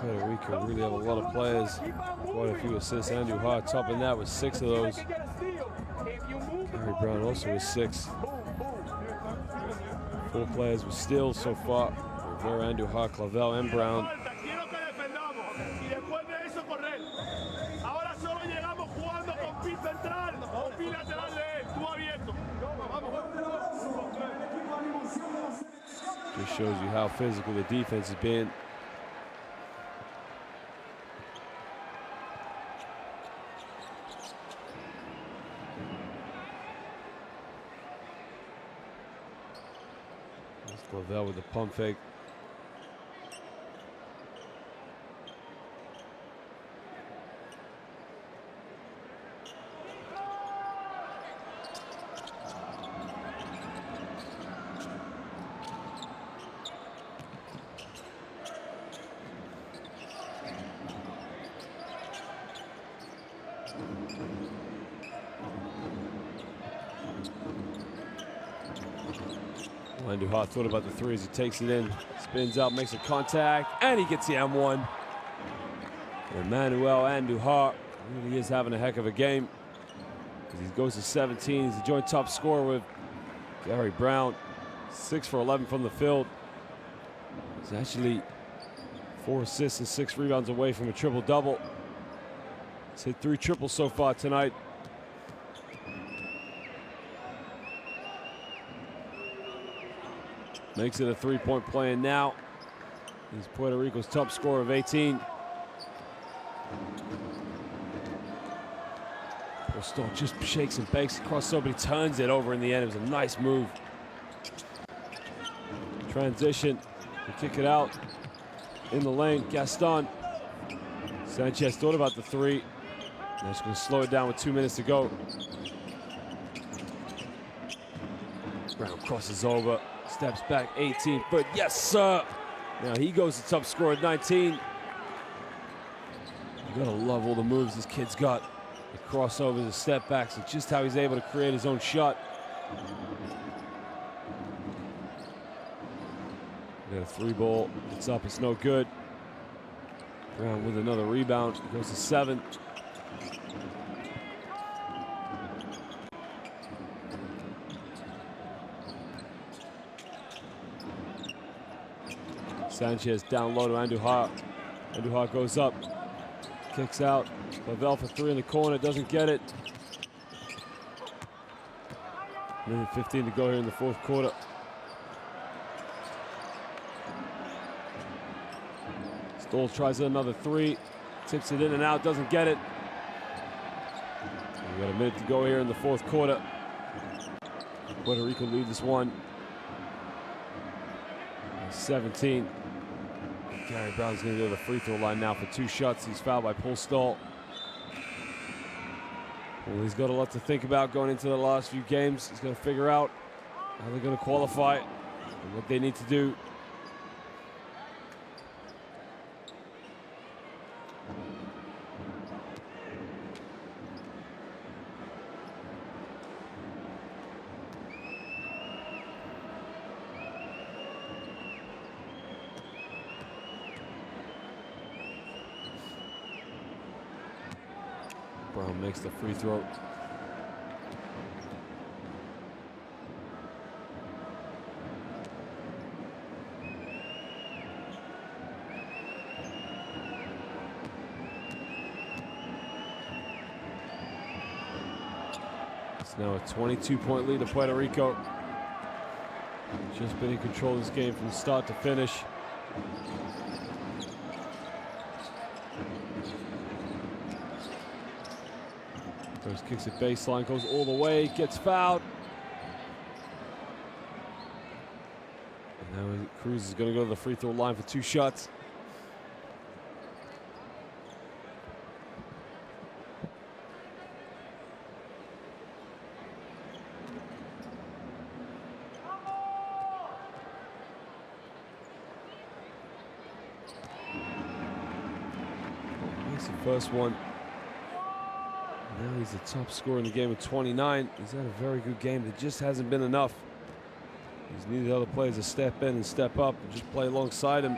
Puerto Rico really have a lot of players. Quite a few assists. Andrew Hart topping that with 6 of those. Gary Brown also with 6. 4 players with steals so far. Rivera, Andrew Hart, Lavelle, and Brown. Just shows you how physical the defense has been. Lavelle with the pump fake. Andrew Hart thought about the 3 as he takes it in, spins out, makes a contact, and he gets the M1. Emmanuel Andrew Hart really is having a heck of a game. He goes to 17. He's the joint top scorer with Gary Brown. 6 for 11 from the field. He's actually 4 assists and 6 rebounds away from a triple-double. He's hit 3 triples so far tonight. Makes it a 3-point play, and now he's Puerto Rico's top scorer of 18. Bristol just shakes and bakes across somebody, turns it over in the end. It was a nice move. Transition, they kick it out in the lane. Gaston. Sanchez thought about the 3. They're just going to slow it down with 2 minutes to go. Brown crosses over. Steps back, 18-foot, yes, sir. Now he goes to top scorer at 19. You gotta love all the moves this kid's got. The crossovers, the step backs, and just how he's able to create his own shot. Got a 3 ball, it's up, it's no good. Brown with another rebound, goes to 7. Sanchez down low to Andrew Hart. Andrew Hart goes up. kicks out. Lavelle for three in the corner, doesn't get it. Minute 15 to go here in the fourth quarter. Stoll tries another three, tips it in and out, doesn't get it. We got a minute to go here in the fourth quarter. Puerto Rico lead this one. 17. Gary Brown's going to go to the free throw line now for 2 shots. He's fouled by Paul Stoll. Well, he's got a lot to think about going into the last few games. He's going to figure out how they're going to qualify and what they need to do. Brown makes the free throw. It's now a 22-point lead to Puerto Rico. Just been in control of this game from start to finish. First kicks it baseline, goes all the way, gets fouled. And now Cruz is going to go to the free throw line for 2 shots. Makes the first one. Now he's the top scorer in the game with 29. He's had a very good game. There just hasn't been enough. He's needed other players to step in and step up and just play alongside him.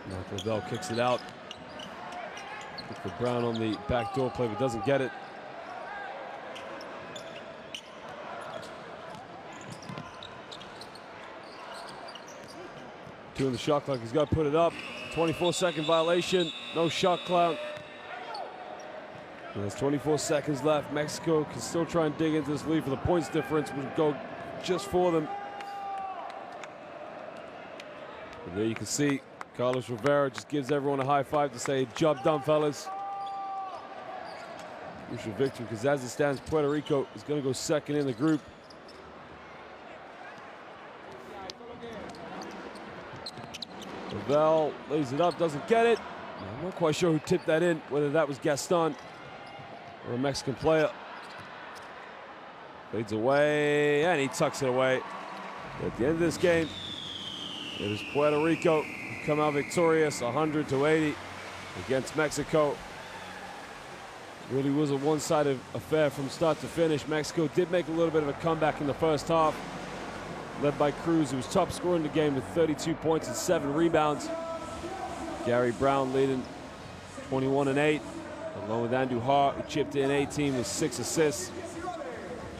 Mark Lavelle kicks it out. Look for Brown on the backdoor play, but doesn't get it. In the shot clock, he's got to put it up. 24-second violation, no shot clock. And there's 24 seconds left. Mexico can still try and dig into this lead for the points difference, which would go just for them. And there you can see Carlos Rivera just gives everyone a high five to say, job done, fellas. Crucial victory, because as it stands, Puerto Rico is going to go second in the group. Lavelle lays it up, doesn't get it. I'm not quite sure who tipped that in, whether that was Gaston or a Mexican player. Fades away, and he tucks it away. At the end of this game, it is Puerto Rico who come out victorious, 100-80 against Mexico. It really was a one-sided affair from start to finish. Mexico did make a little bit of a comeback in the first half, led by Cruz, who was top scorer in the game with 32 points and 7 rebounds. Gary Brown leading 21-8, along with Andrew Hart, who chipped in 18 with 6 assists.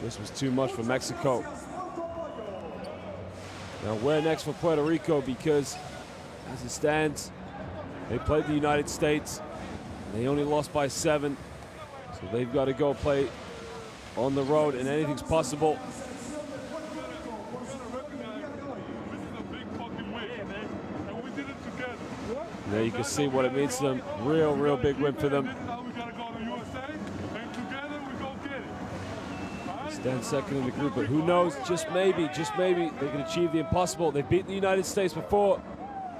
This was too much for Mexico. Now where next for Puerto Rico? Because as it stands, they played the United States. They only lost by 7, so they've got to go play on the road, and anything's possible. There you can see what it means to them. Real big win for them. Stand second in the group, but who knows, just maybe, they can achieve the impossible. They've beaten the United States before.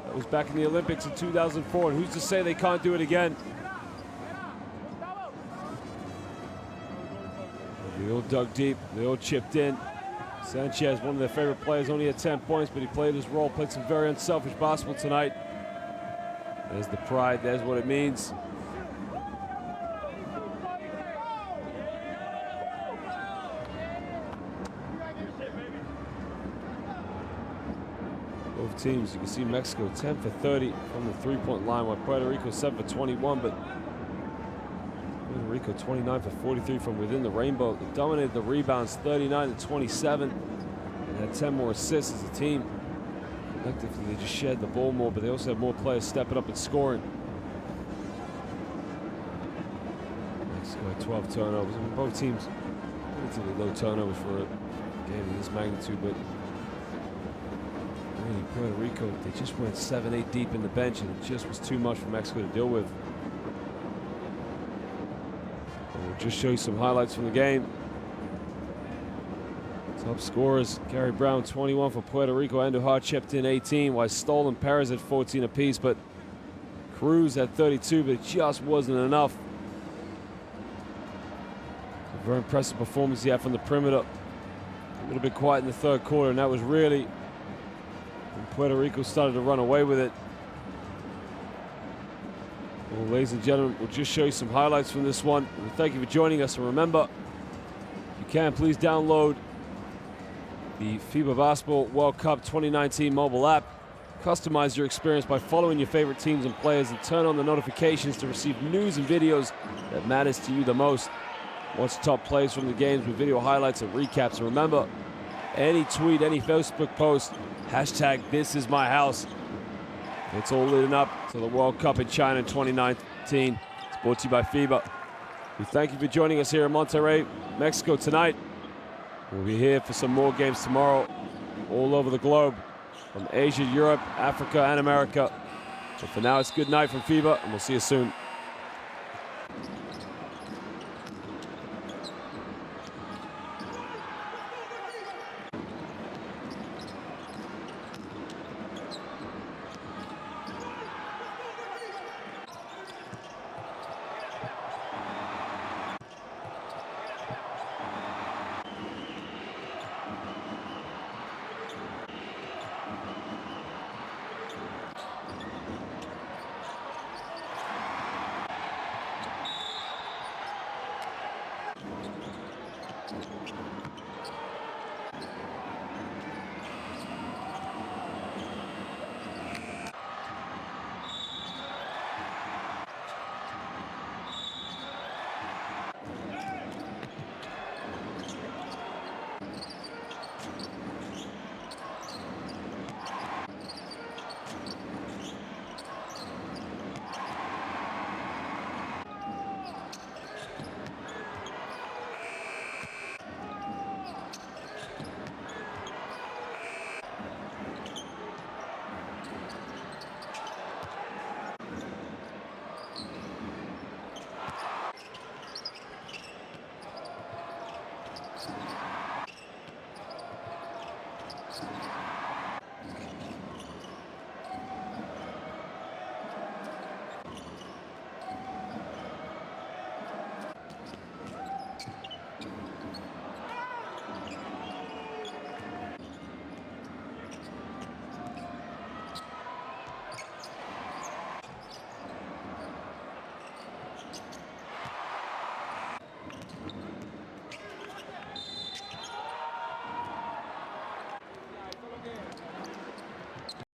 That was back in the Olympics in 2004, and who's to say they can't do it again? They all dug deep, they all chipped in. Sanchez, one of their favorite players, only had 10 points, but he played his role, played some very unselfish basketball tonight. There's the pride, there's what it means. Both teams, you can see Mexico 10 for 30 from the 3-point line, while Puerto Rico 7 for 21, but Puerto Rico 29 for 43 from within the rainbow. They dominated the rebounds 39 to 27 and had 10 more assists as a team. Collectively, they just shared the ball more, but they also had more players stepping up and scoring. Mexico had 12 turnovers. I mean, both teams relatively low turnovers for a game of this magnitude, but really Puerto Rico, they just went 7-8 deep in the bench, and it just was too much for Mexico to deal with. And we'll just show you some highlights from the game. Top scorers, Gary Brown 21 for Puerto Rico, Andujar chipped in 18, while Stoll and Perez at 14 apiece, but Cruz at 32, but it just wasn't enough. A very impressive performance he had from the perimeter. A little bit quiet in the third quarter, and that was really when Puerto Rico started to run away with it. Well, ladies and gentlemen, we'll just show you some highlights from this one. And thank you for joining us, and remember, if you can, please download the FIBA Basketball World Cup 2019 mobile app. Customize your experience by following your favorite teams and players, and turn on the notifications to receive news and videos that matters to you the most. Watch top plays from the games with video highlights and recaps. And remember, any tweet, any Facebook post, hashtag this is my house. It's all leading up to the World Cup in China in 2019. It's brought to you by FIBA. We thank you for joining us here in Monterrey, Mexico tonight. We'll be here for some more games tomorrow all over the globe, from Asia, Europe, Africa, and America. But for now, it's good night from FIBA, and we'll see you soon.